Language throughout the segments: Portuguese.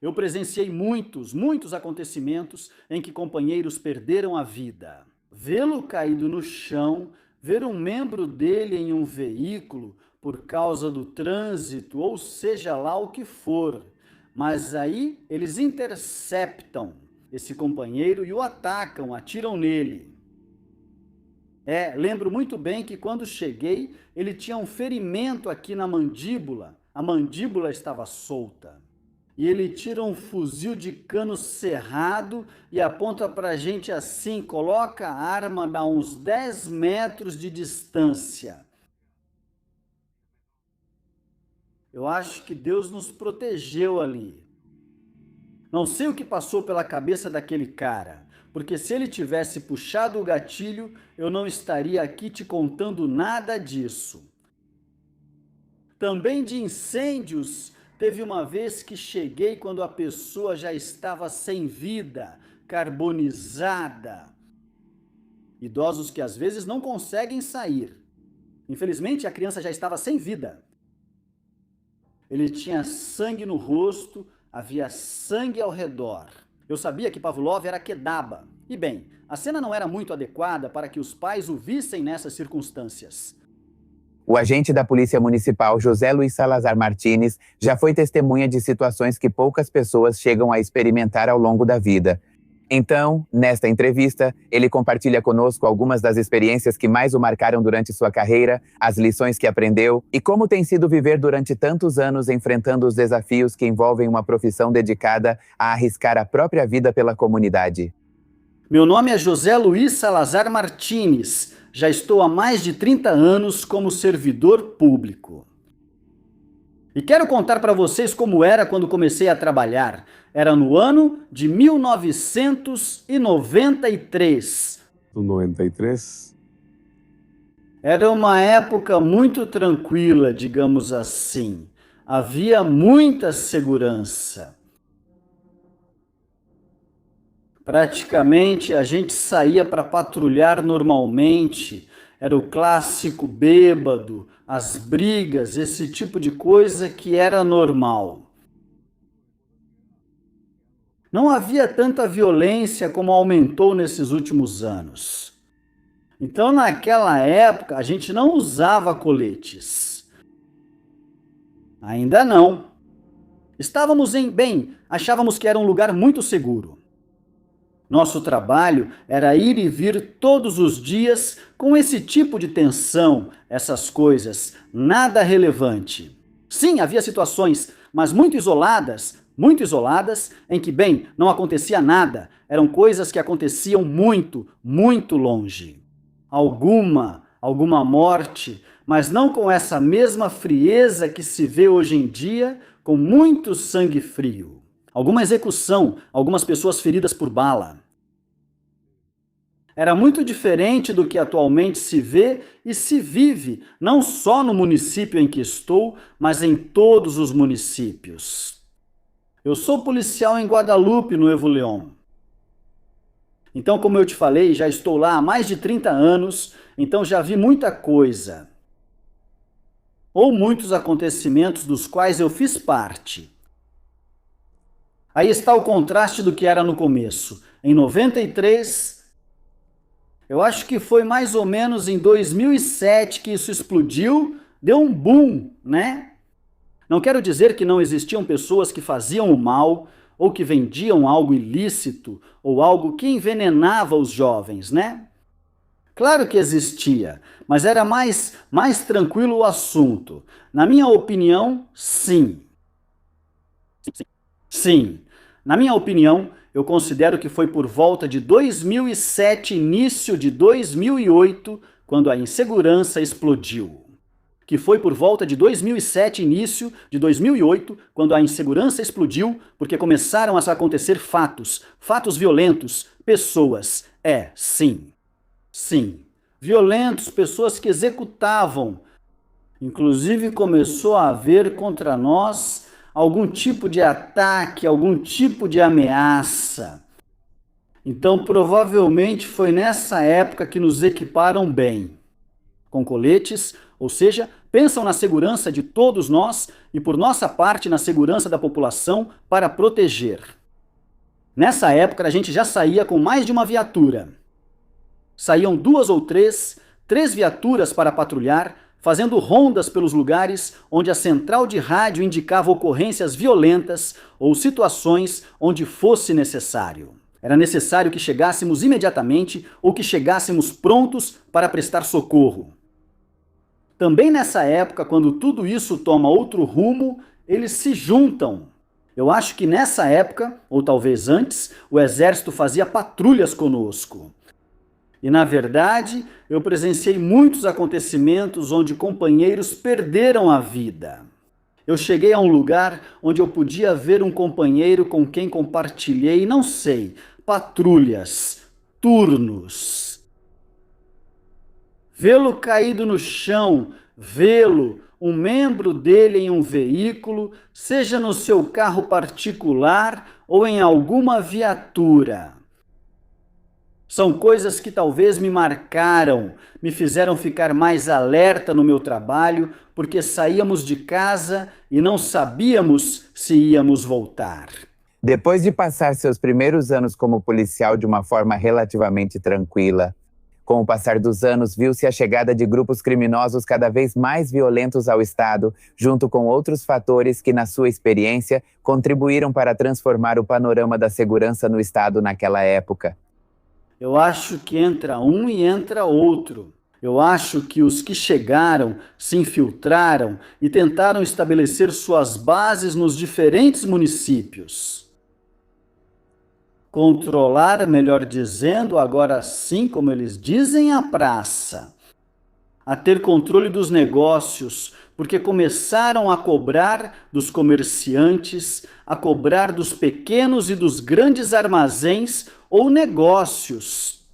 Eu presenciei muitos acontecimentos em que companheiros perderam a vida. Vê-lo caído no chão, ver um membro dele em um veículo por causa do trânsito, ou seja lá o que for. Mas aí eles interceptam esse companheiro e o atacam, atiram nele. Lembro muito bem que quando cheguei, ele tinha um ferimento aqui na mandíbula. A mandíbula estava solta. E ele tira um fuzil de cano cerrado e aponta para a gente assim, coloca a arma a uns 10 metros de distância. Eu acho que Deus nos protegeu ali. Não sei o que passou pela cabeça daquele cara, porque se ele tivesse puxado o gatilho, eu não estaria aqui te contando nada disso. Também de incêndios, teve uma vez que cheguei quando a pessoa já estava sem vida, carbonizada. Idosos que às vezes não conseguem sair. Infelizmente, a criança já estava sem vida. Ele tinha sangue no rosto, havia sangue ao redor. Eu sabia que Pavlov era quedaba. E bem, a cena não era muito adequada para que os pais o vissem nessas circunstâncias. O agente da Polícia Municipal, José Luiz Salazar Martins, já foi testemunha de situações que poucas pessoas chegam a experimentar ao longo da vida. Então, nesta entrevista, ele compartilha conosco algumas das experiências que mais o marcaram durante sua carreira, as lições que aprendeu e como tem sido viver durante tantos anos enfrentando os desafios que envolvem uma profissão dedicada a arriscar a própria vida pela comunidade. Meu nome é José Luiz Salazar Martins. Já estou há mais de 30 anos como servidor público. E quero contar para vocês como era quando comecei a trabalhar. Era no ano de 1993. Do 93? Era uma época muito tranquila, digamos assim. Havia muita segurança. Praticamente a gente saía para patrulhar normalmente, era o clássico bêbado, as brigas, esse tipo de coisa que era normal. Não havia tanta violência como aumentou nesses últimos anos. Então, naquela época, a gente não usava coletes. Ainda não. Estávamos achávamos que era um lugar muito seguro. Nosso trabalho era ir e vir todos os dias com esse tipo de tensão, essas coisas, nada relevante. Sim, havia situações, mas muito isoladas, em que, não acontecia nada. Eram coisas que aconteciam muito longe. Alguma morte, mas não com essa mesma frieza que se vê hoje em dia, com muito sangue frio. Alguma execução, algumas pessoas feridas por bala. Era muito diferente do que atualmente se vê e se vive, não só no município em que estou, mas em todos os municípios. Eu sou policial em Guadalupe, no Evo León. Então, como eu te falei, já estou lá há mais de 30 anos, então já vi muita coisa. Ou muitos acontecimentos dos quais eu fiz parte. Aí está o contraste do que era no começo. Em 93, eu acho que foi mais ou menos em 2007 que isso explodiu, deu um boom, né? Não quero dizer que não existiam pessoas que faziam o mal, ou que vendiam algo ilícito, ou algo que envenenava os jovens, né? Claro que existia, mas era mais tranquilo o assunto. Na minha opinião, sim. Sim. Na minha opinião, eu considero que foi por volta de 2007, início de 2008, quando a insegurança explodiu. Que foi por volta de 2007, início de 2008, quando a insegurança explodiu, porque começaram a acontecer fatos violentos, pessoas. Sim. Violentos, pessoas que executavam. Inclusive começou a haver contra nós algum tipo de ataque, algum tipo de ameaça. Então, provavelmente foi nessa época que nos equiparam bem, com coletes ou seja, pensam na segurança de todos nós e, por nossa parte, na segurança da população para proteger. Nessa época, a gente já saía com mais de uma viatura. Saíam 2 ou 3 viaturas para patrulhar, fazendo rondas pelos lugares onde a central de rádio indicava ocorrências violentas ou situações onde fosse necessário. Era necessário que chegássemos imediatamente ou que chegássemos prontos para prestar socorro. Também nessa época, quando tudo isso toma outro rumo, eles se juntam. Eu acho que nessa época, ou talvez antes, o exército fazia patrulhas conosco. E, na verdade, eu presenciei muitos acontecimentos onde companheiros perderam a vida. Eu cheguei a um lugar onde eu podia ver um companheiro com quem compartilhei, não sei, patrulhas, turnos. Vê-lo caído no chão, vê-lo, um membro dele em um veículo, seja no seu carro particular ou em alguma viatura. São coisas que talvez me marcaram, me fizeram ficar mais alerta no meu trabalho, porque saíamos de casa e não sabíamos se íamos voltar. Depois de passar seus primeiros anos como policial de uma forma relativamente tranquila, com o passar dos anos, viu-se a chegada de grupos criminosos cada vez mais violentos ao Estado, junto com outros fatores que, na sua experiência, contribuíram para transformar o panorama da segurança no Estado naquela época. Eu acho que entra um e entra outro. Eu acho que os que chegaram, se infiltraram e tentaram estabelecer suas bases nos diferentes municípios. Controlar, melhor dizendo, agora sim, como eles dizem, a praça. A ter controle dos negócios, porque começaram a cobrar dos comerciantes, a cobrar dos pequenos e dos grandes armazéns ou negócios.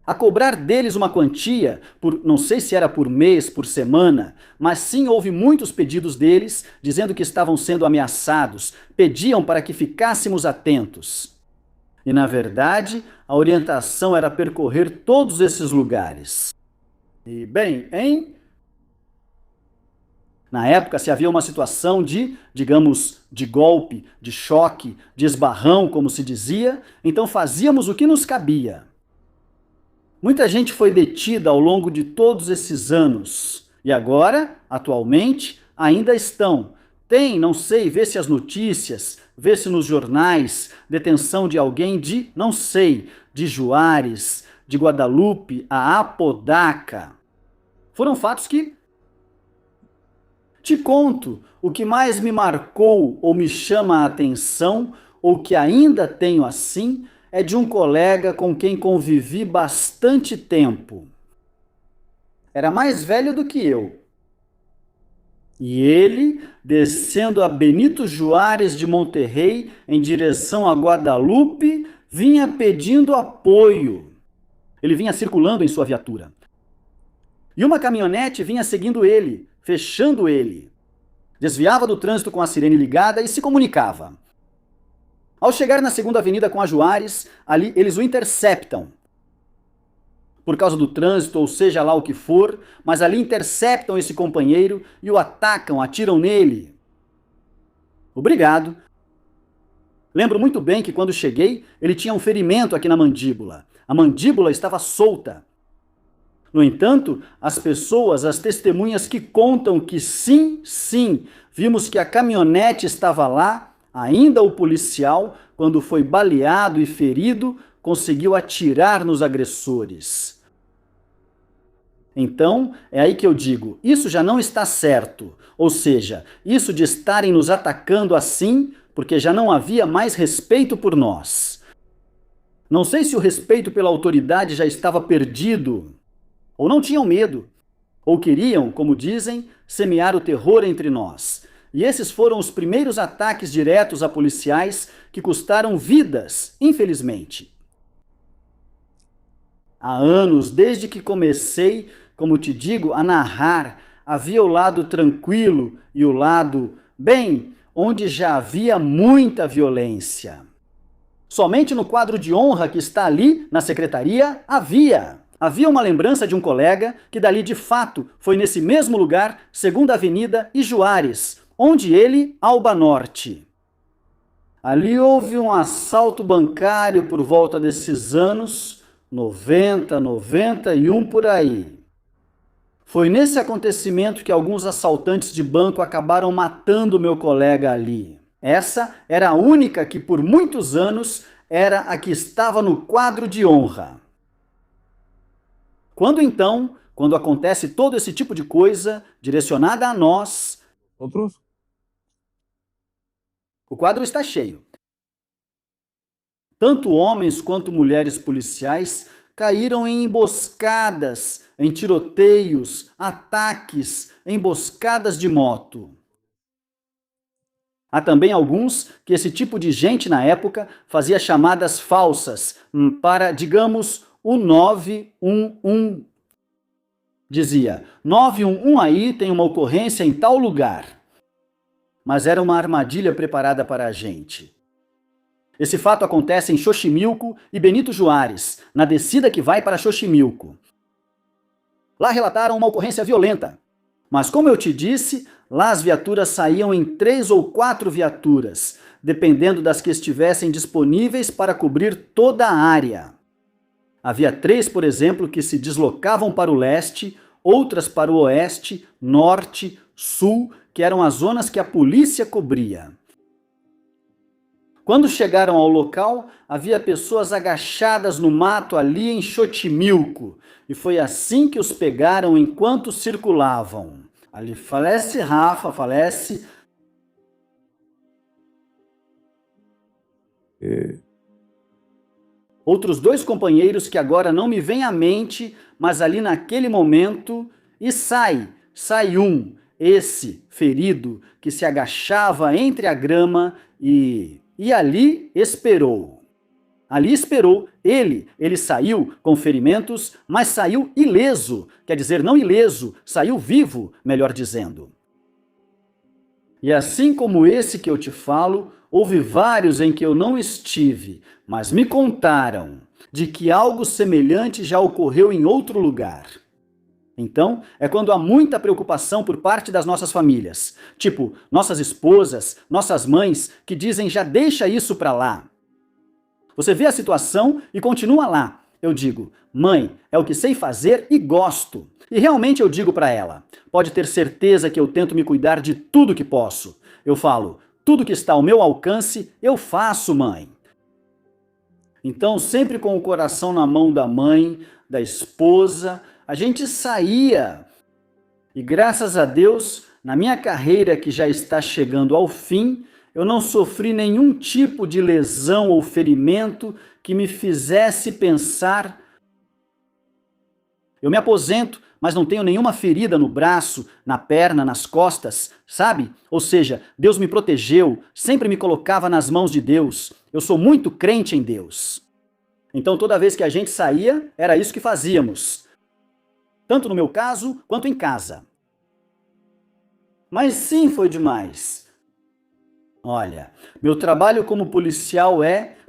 A cobrar deles uma quantia, não sei se era por mês, por semana, mas sim houve muitos pedidos deles, dizendo que estavam sendo ameaçados, pediam para que ficássemos atentos. E, na verdade, a orientação era percorrer todos esses lugares. E, bem, hein? Na época, se havia uma situação de, digamos, de golpe, de choque, de esbarrão, como se dizia, então fazíamos o que nos cabia. Muita gente foi detida ao longo de todos esses anos. E agora, atualmente, ainda estão. Tem, não sei, vê-se as notícias, vê-se nos jornais, detenção de alguém de, não sei, de Juárez, de Guadalupe, a Apodaca. Foram fatos que... Te conto, o que mais me marcou ou me chama a atenção, ou que ainda tenho assim, é de um colega com quem convivi bastante tempo. Era mais velho do que eu. E ele, descendo a Benito Juárez de Monterrey, em direção a Guadalupe, vinha pedindo apoio. Ele vinha circulando em sua viatura. E uma caminhonete vinha seguindo ele, fechando ele. Desviava do trânsito com a sirene ligada e se comunicava. Ao chegar na segunda avenida com a Juárez, ali eles o interceptam. Por causa do trânsito, ou seja lá o que for, mas ali interceptam esse companheiro e o atacam, atiram nele. Obrigado. Lembro muito bem que quando cheguei, ele tinha um ferimento aqui na mandíbula. A mandíbula estava solta. No entanto, as pessoas, as testemunhas que contam que sim, vimos que a caminhonete estava lá, ainda o policial, quando foi baleado e ferido, conseguiu atirar nos agressores. Então, é aí que eu digo, isso já não está certo. Ou seja, isso de estarem nos atacando assim, porque já não havia mais respeito por nós. Não sei se o respeito pela autoridade já estava perdido, ou não tinham medo, ou queriam, como dizem, semear o terror entre nós. E esses foram os primeiros ataques diretos a policiais que custaram vidas, infelizmente. Há anos, desde que comecei, como te digo, a narrar, havia o lado tranquilo e o lado, bem, onde já havia muita violência. Somente no quadro de honra que está ali, na secretaria, havia. havia uma lembrança de um colega que dali de fato foi nesse mesmo lugar, Segunda Avenida e Juárez, onde ele, Alba Norte. Ali houve um assalto bancário por volta desses anos 90, 91 por aí. Foi nesse acontecimento que alguns assaltantes de banco acabaram matando meu colega ali. Essa era a única que por muitos anos era a que estava no quadro de honra. Quando acontece todo esse tipo de coisa direcionada a nós, Outros? o quadro está cheio. Tanto homens quanto mulheres policiais caíram em emboscadas, em tiroteios, ataques, emboscadas de moto. Há também alguns que esse tipo de gente na época fazia chamadas falsas para, digamos, o 911. Dizia, 911 aí tem uma ocorrência em tal lugar. Mas era uma armadilha preparada para a gente. Esse fato acontece em Xochimilco e Benito Juárez, na descida que vai para Xochimilco. Lá relataram uma ocorrência violenta. Mas como eu te disse, lá as viaturas saíam em 3 ou 4 viaturas, dependendo das que estivessem disponíveis para cobrir toda a área. Havia 3, por exemplo, que se deslocavam para o leste, outras para o oeste, norte, sul, que eram as zonas que a polícia cobria. Quando chegaram ao local, havia pessoas agachadas no mato ali em Xochimilco, e foi assim que os pegaram enquanto circulavam. Ali falece Rafa, falece... Outros 2 companheiros que agora não me vêm à mente, mas ali naquele momento, e sai um, esse ferido que se agachava entre a grama e ali esperou. Ali esperou, ele saiu com ferimentos, mas saiu ileso, quer dizer, não ileso, saiu vivo, melhor dizendo. E assim como esse que eu te falo, houve vários em que eu não estive, mas me contaram de que algo semelhante já ocorreu em outro lugar. Então, é quando há muita preocupação por parte das nossas famílias. Tipo, nossas esposas, nossas mães, que dizem já deixa isso pra lá. Você vê a situação e continua lá. Eu digo, mãe, é o que sei fazer e gosto. E realmente eu digo pra ela, pode ter certeza que eu tento me cuidar de tudo que posso. Eu falo, tudo que está ao meu alcance, eu faço, mãe. Então, sempre com o coração na mão da mãe, da esposa, a gente saía. E graças a Deus, na minha carreira que já está chegando ao fim, eu não sofri nenhum tipo de lesão ou ferimento que me fizesse pensar. Eu me aposento, mas não tenho nenhuma ferida no braço, na perna, nas costas, sabe? Ou seja, Deus me protegeu, sempre me colocava nas mãos de Deus. Eu sou muito crente em Deus. Então toda vez que a gente saía, era isso que fazíamos. Tanto no meu caso, quanto em casa. Mas sim, foi demais. Olha, meu trabalho como policial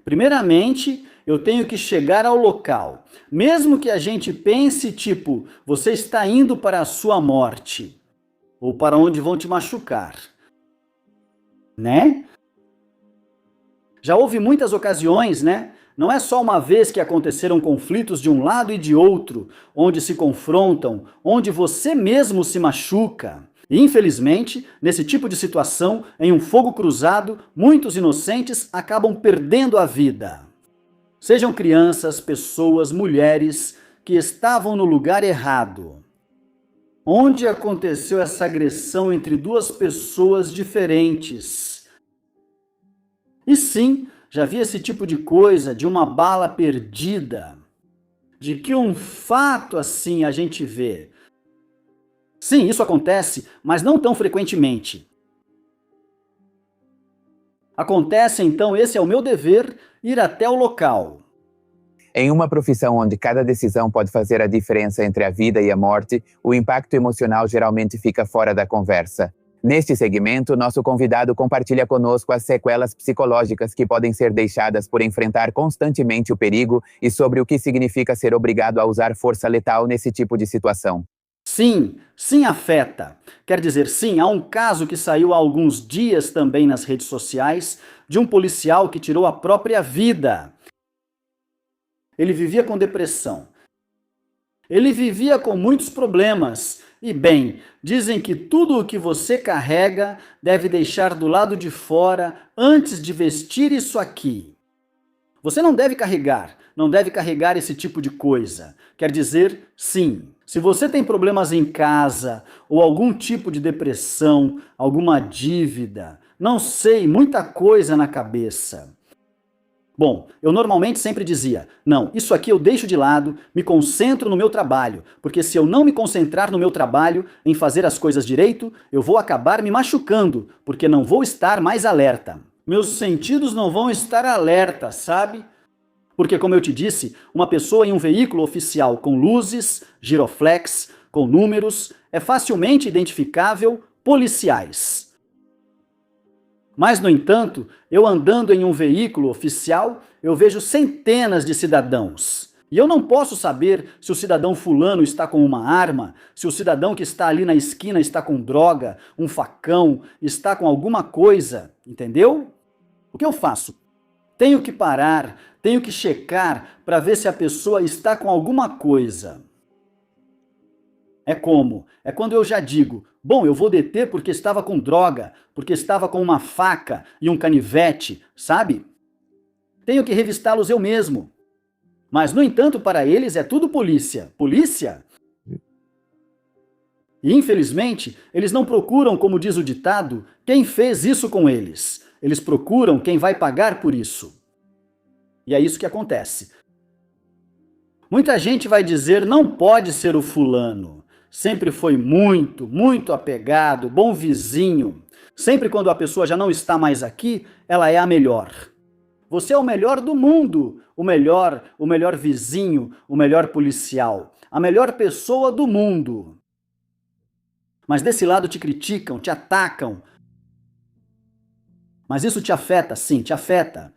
primeiramente, eu tenho que chegar ao local. Mesmo que a gente pense, tipo, você está indo para a sua morte. Ou para onde vão te machucar. Né? Já houve muitas ocasiões, né? Não é só uma vez que aconteceram conflitos de um lado e de outro, onde se confrontam, onde você mesmo se machuca. E, infelizmente, nesse tipo de situação, em um fogo cruzado, muitos inocentes acabam perdendo a vida. Sejam crianças, pessoas, mulheres que estavam no lugar errado. Onde aconteceu essa agressão entre 2 pessoas diferentes? E sim, já vi esse tipo de coisa, de uma bala perdida. De que um fato assim a gente vê. Sim, isso acontece, mas não tão frequentemente. Acontece, então, esse é o meu dever, ir até o local. Em uma profissão onde cada decisão pode fazer a diferença entre a vida e a morte, o impacto emocional geralmente fica fora da conversa. Neste segmento, nosso convidado compartilha conosco as sequelas psicológicas que podem ser deixadas por enfrentar constantemente o perigo e sobre o que significa ser obrigado a usar força letal nesse tipo de situação. Sim, sim afeta. Quer dizer, sim, há um caso que saiu há alguns dias também nas redes sociais de um policial que tirou a própria vida. Ele vivia com depressão. Ele vivia com muitos problemas. E bem, dizem que tudo o que você carrega deve deixar do lado de fora antes de vestir isso aqui. Você não deve carregar esse tipo de coisa. Quer dizer, sim, se você tem problemas em casa ou algum tipo de depressão, alguma dívida, não sei, muita coisa na cabeça. Bom, eu normalmente sempre dizia, não, isso aqui eu deixo de lado, me concentro no meu trabalho, porque se eu não me concentrar no meu trabalho, em fazer as coisas direito, eu vou acabar me machucando, porque não vou estar mais alerta. Meus sentidos não vão estar alerta, sabe? Porque, como eu te disse, uma pessoa em um veículo oficial com luzes, giroflex, com números, é facilmente identificável policiais. Mas, no entanto, eu andando em um veículo oficial, eu vejo centenas de cidadãos. E eu não posso saber se o cidadão fulano está com uma arma, se o cidadão que está ali na esquina está com droga, um facão, está com alguma coisa, entendeu? O que eu faço? Tenho que parar, tenho que checar para ver se a pessoa está com alguma coisa. É como? É quando eu já digo, bom, eu vou deter porque estava com droga, porque estava com uma faca e um canivete, sabe? Tenho que revistá-los eu mesmo. Mas, no entanto, para eles é tudo polícia. Polícia? E, infelizmente, eles não procuram, como diz o ditado, quem fez isso com eles. Eles procuram quem vai pagar por isso. E é isso que acontece. Muita gente vai dizer, não pode ser o fulano. Sempre foi muito, muito apegado, bom vizinho. Sempre quando a pessoa já não está mais aqui, ela é a melhor. Você é o melhor do mundo, o melhor vizinho, o melhor policial, a melhor pessoa do mundo. Mas desse lado te criticam, te atacam. Mas isso te afeta, sim, te afeta.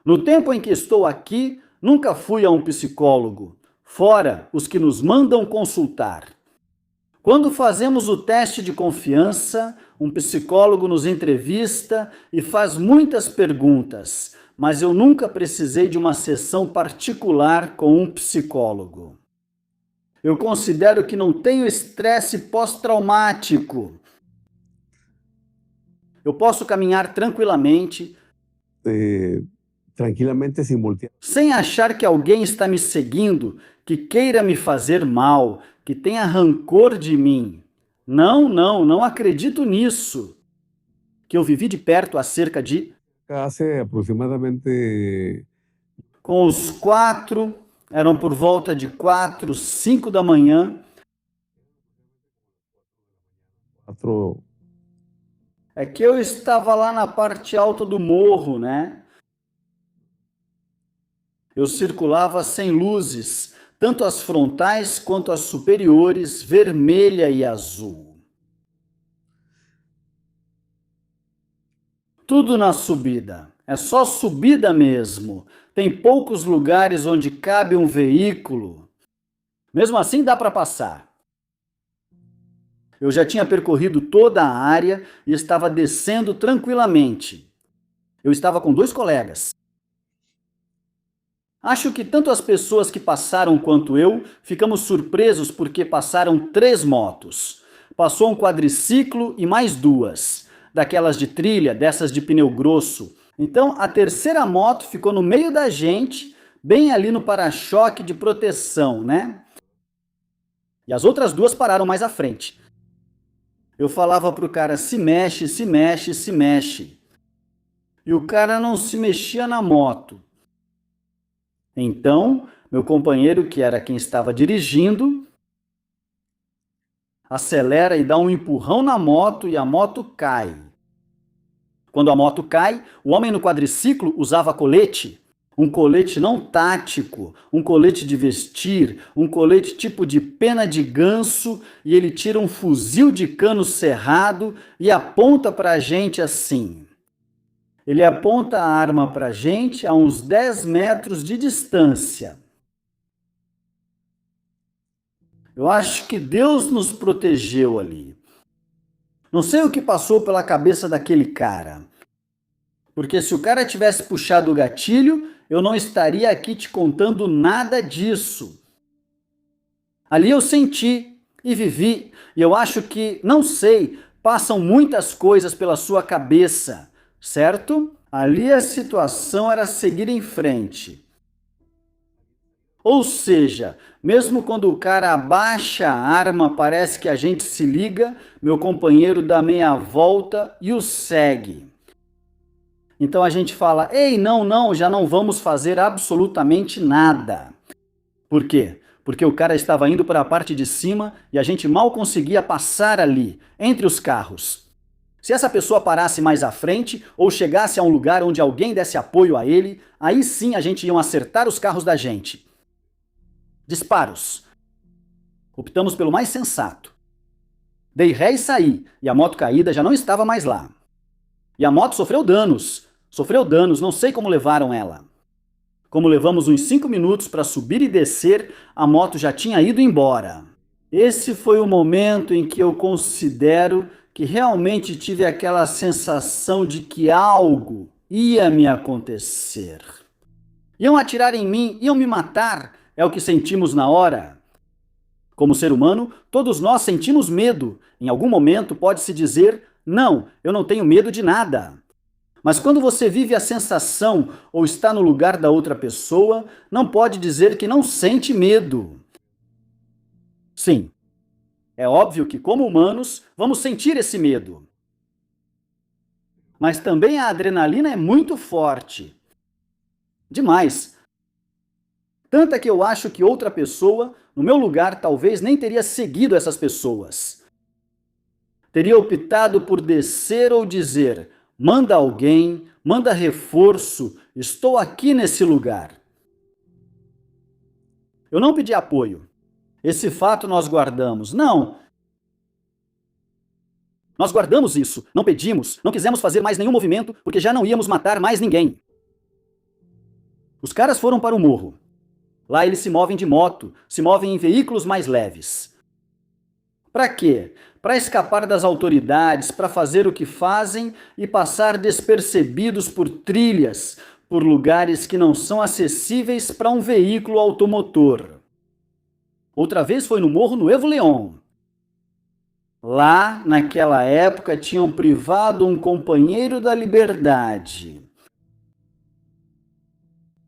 No tempo em que estou aqui, nunca fui a um psicólogo, fora os que nos mandam consultar. Quando fazemos o teste de confiança, um psicólogo nos entrevista e faz muitas perguntas, mas eu nunca precisei de uma sessão particular com um psicólogo. Eu considero que não tenho estresse pós-traumático. Eu posso caminhar tranquilamente, tranquilamente sin voltear. sem achar que alguém está me seguindo, que queira me fazer mal, que tenha rancor de mim. Não acredito nisso. Que eu vivi de perto há cerca de... Hace aproximadamente Com os 4, eram por volta de 4, 5 da manhã. 4. É que eu estava lá na parte alta do morro, né? Eu circulava sem luzes, tanto as frontais quanto as superiores, vermelha e azul. Tudo na subida. É só subida mesmo. Tem poucos lugares onde cabe um veículo. Mesmo assim dá para passar. Eu já tinha percorrido toda a área e estava descendo tranquilamente. Eu estava com 2 colegas. Acho que tanto as pessoas que passaram quanto eu ficamos surpresos porque passaram 3 motos. Passou um quadriciclo e mais 2, daquelas de trilha, dessas de pneu grosso. Então a terceira moto ficou no meio da gente, bem ali no para-choque de proteção, né? E as outras 2 pararam mais à frente. Eu falava pro cara, se mexe, se mexe, se mexe. E o cara não se mexia na moto. Então, meu companheiro, que era quem estava dirigindo, acelera e dá um empurrão na moto e a moto cai. Quando a moto cai, o homem no quadriciclo usava colete. Um colete não tático, um colete de vestir, um colete tipo de pena de ganso, e ele tira um fuzil de cano cerrado e aponta para a gente assim. Ele aponta a arma para a gente a uns 10 metros de distância. Eu acho que Deus nos protegeu ali. Não sei o que passou pela cabeça daquele cara. Porque se o cara tivesse puxado o gatilho, eu não estaria aqui te contando nada disso. Ali eu senti e vivi, e eu acho que, não sei, passam muitas coisas pela sua cabeça, certo? Ali a situação era seguir em frente. Ou seja, mesmo quando o cara abaixa a arma, parece que a gente se liga, meu companheiro dá meia volta e o segue. Então a gente fala, ei, não, já não vamos fazer absolutamente nada. Por quê? Porque o cara estava indo para a parte de cima e a gente mal conseguia passar ali, entre os carros. Se essa pessoa parasse mais à frente ou chegasse a um lugar onde alguém desse apoio a ele, aí sim a gente ia acertar os carros da gente. Disparos. Optamos pelo mais sensato. Dei ré e saí, e a moto caída já não estava mais lá. E a moto sofreu danos, não sei como levaram ela. Como levamos uns 5 minutos para subir e descer, a moto já tinha ido embora. Esse foi o momento em que eu considero que realmente tive aquela sensação de que algo ia me acontecer. Iam atirar em mim, iam me matar, é o que sentimos na hora. Como ser humano, todos nós sentimos medo. Em algum momento pode-se dizer, não, eu não tenho medo de nada. Mas quando você vive a sensação ou está no lugar da outra pessoa, não pode dizer que não sente medo. Sim, é óbvio que como humanos vamos sentir esse medo. Mas também a adrenalina é muito forte. Demais. Tanta que eu acho que outra pessoa, no meu lugar, talvez nem teria seguido essas pessoas. Teria optado por descer ou dizer, manda alguém, manda reforço, estou aqui nesse lugar. Eu não pedi apoio. Esse fato nós guardamos. Não. Nós guardamos isso, não pedimos, não quisemos fazer mais nenhum movimento, porque já não íamos matar mais ninguém. Os caras foram para o morro. Lá eles se movem de moto, se movem em veículos mais leves. Para quê? Para escapar das autoridades, para fazer o que fazem e passar despercebidos por trilhas, por lugares que não são acessíveis para um veículo automotor. Outra vez foi no morro no Evo León. Lá, naquela época, tinham privado um companheiro da liberdade.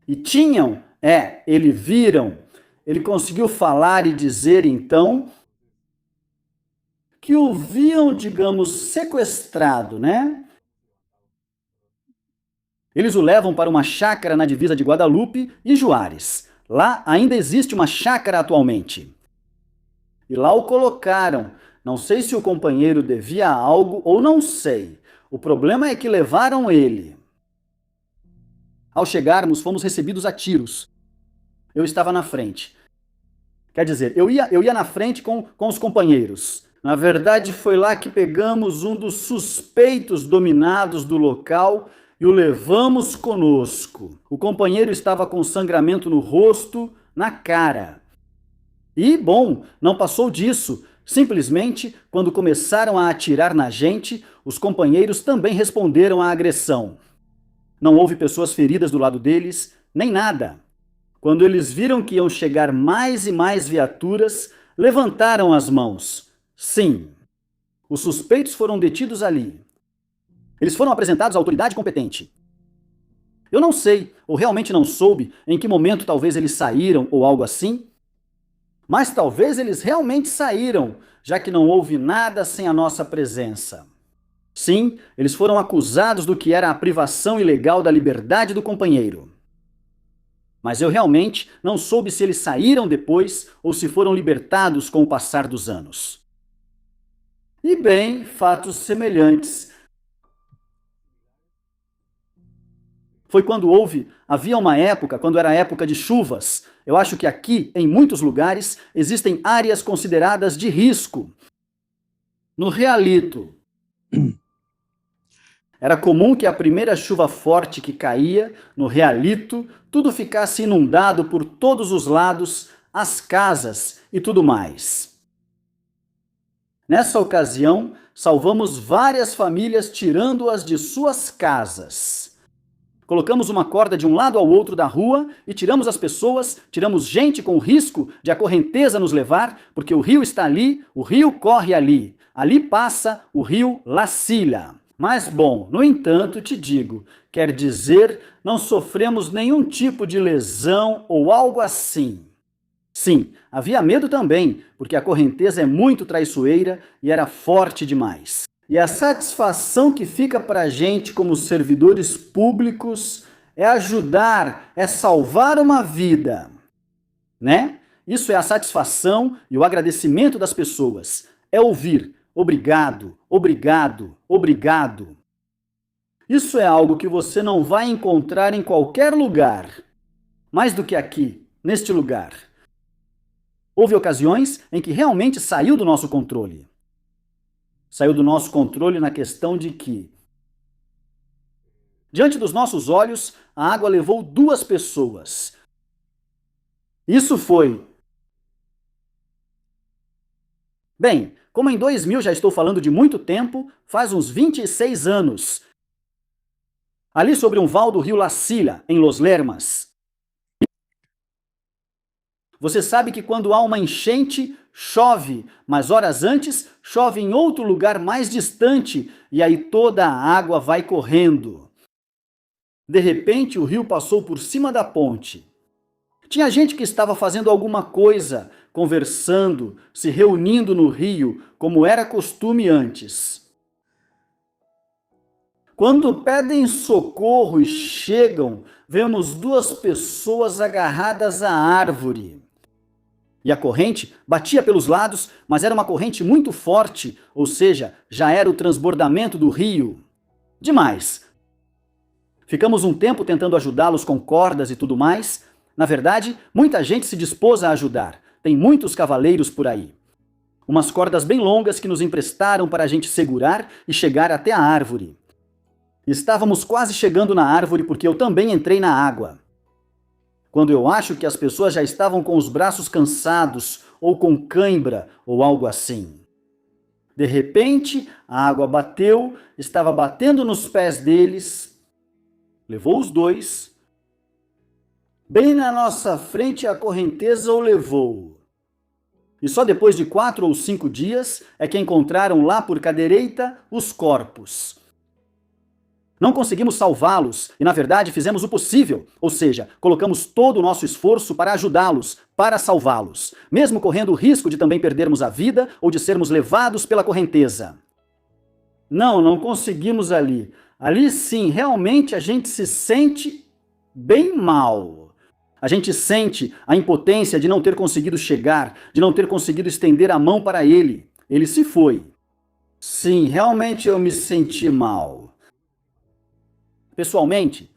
E tinham, ele conseguiu falar e dizer então que o viam, digamos, sequestrado, né? Eles o levam para uma chácara na divisa de Guadalupe e Juárez. Lá ainda existe uma chácara atualmente. E lá o colocaram. Não sei se o companheiro devia algo ou não sei. O problema é que levaram ele. Ao chegarmos, fomos recebidos a tiros. Eu estava na frente. Quer dizer, eu ia na frente com os companheiros. Na verdade, foi lá que pegamos um dos suspeitos dominados do local e o levamos conosco. O companheiro estava com sangramento no rosto, na cara. E, bom, não passou disso. Simplesmente, quando começaram a atirar na gente, os companheiros também responderam à agressão. Não houve pessoas feridas do lado deles, nem nada. Quando eles viram que iam chegar mais e mais viaturas, levantaram as mãos. Sim, os suspeitos foram detidos ali. Eles foram apresentados à autoridade competente. Eu não sei, ou realmente não soube, em que momento talvez eles saíram ou algo assim, mas talvez eles realmente saíram, já que não houve nada sem a nossa presença. Sim, eles foram acusados do que era a privação ilegal da liberdade do companheiro. Mas eu realmente não soube se eles saíram depois ou se foram libertados com o passar dos anos. E bem, fatos semelhantes. Foi quando havia uma época, quando era época de chuvas. Eu acho que aqui, em muitos lugares, existem áreas consideradas de risco. No Realito, era comum que a primeira chuva forte que caía no Realito, tudo ficasse inundado por todos os lados, as casas e tudo mais. Nessa ocasião, salvamos várias famílias tirando-as de suas casas. Colocamos uma corda de um lado ao outro da rua e tiramos as pessoas, tiramos gente com o risco de a correnteza nos levar, porque o rio está ali, o rio corre ali. Ali passa o rio La Silla. Mas bom, no entanto, te digo, quer dizer, não sofremos nenhum tipo de lesão ou algo assim. Sim, havia medo também, porque a correnteza é muito traiçoeira e era forte demais. E a satisfação que fica para a gente como servidores públicos é ajudar, é salvar uma vida, né? Isso é a satisfação e o agradecimento das pessoas. É ouvir, obrigado, obrigado, obrigado. Isso é algo que você não vai encontrar em qualquer lugar, mais do que aqui, neste lugar. Houve ocasiões em que realmente saiu do nosso controle. Saiu do nosso controle na questão de que, diante dos nossos olhos, a água levou 2 pessoas. Isso foi... Bem, como em 2000 já estou falando de muito tempo, faz uns 26 anos. Ali sobre um val do rio La Silla, em Los Lermas. Você sabe que quando há uma enchente, chove, mas horas antes chove em outro lugar mais distante e aí toda a água vai correndo. De repente, o rio passou por cima da ponte. Tinha gente que estava fazendo alguma coisa, conversando, se reunindo no rio, como era costume antes. Quando pedem socorro e chegam, vemos 2 pessoas agarradas à árvore. E a corrente batia pelos lados, mas era uma corrente muito forte, ou seja, já era o transbordamento do rio. Demais! Ficamos um tempo tentando ajudá-los com cordas e tudo mais. Na verdade, muita gente se dispôs a ajudar. Tem muitos cavaleiros por aí. Umas cordas bem longas que nos emprestaram para a gente segurar e chegar até a árvore. Estávamos quase chegando na árvore porque eu também entrei na água. Quando eu acho que as pessoas já estavam com os braços cansados, ou com cãibra, ou algo assim. De repente, a água bateu, estava batendo nos pés deles, levou os 2. Bem na nossa frente a correnteza o levou. E só depois de 4 ou 5 dias é que encontraram lá por cadereita os corpos. Não conseguimos salvá-los e, na verdade, fizemos o possível, ou seja, colocamos todo o nosso esforço para ajudá-los, para salvá-los, mesmo correndo o risco de também perdermos a vida ou de sermos levados pela correnteza. Não conseguimos ali. Ali sim, realmente a gente se sente bem mal. A gente sente a impotência de não ter conseguido chegar, de não ter conseguido estender a mão para ele. Ele se foi. Sim, realmente eu me senti mal. Pessoalmente,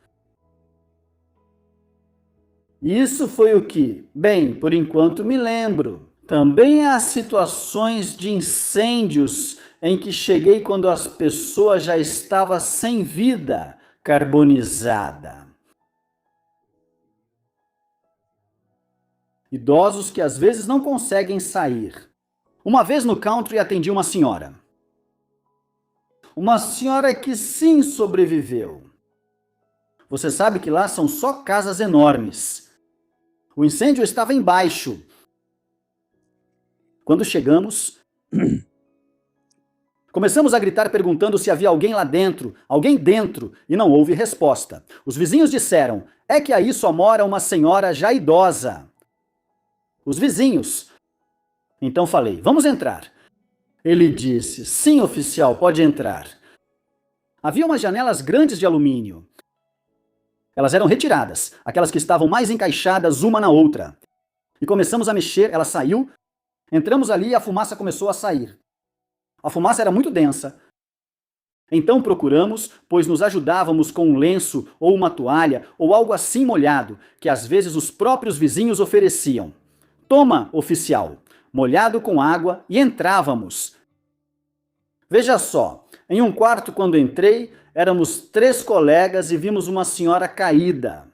isso foi o que, bem, por enquanto me lembro. Também há situações de incêndios em que cheguei quando as pessoas já estavam sem vida, carbonizada. Idosos que às vezes não conseguem sair. Uma vez no country atendi uma senhora. Uma senhora que sim sobreviveu. Você sabe que lá são só casas enormes. O incêndio estava embaixo. Quando chegamos, começamos a gritar perguntando se havia alguém lá dentro, e não houve resposta. Os vizinhos disseram, é que aí só mora uma senhora já idosa. Os vizinhos. Então falei, vamos entrar. Ele disse, sim, oficial, pode entrar. Havia umas janelas grandes de alumínio. Elas eram retiradas, aquelas que estavam mais encaixadas uma na outra. E começamos a mexer, ela saiu, entramos ali e a fumaça começou a sair. A fumaça era muito densa. Então procuramos, pois nos ajudávamos com um lenço ou uma toalha ou algo assim molhado, que às vezes os próprios vizinhos ofereciam. Toma, oficial, molhado com água, e entrávamos. Veja só, em um quarto quando entrei, éramos 3 colegas e vimos uma senhora caída.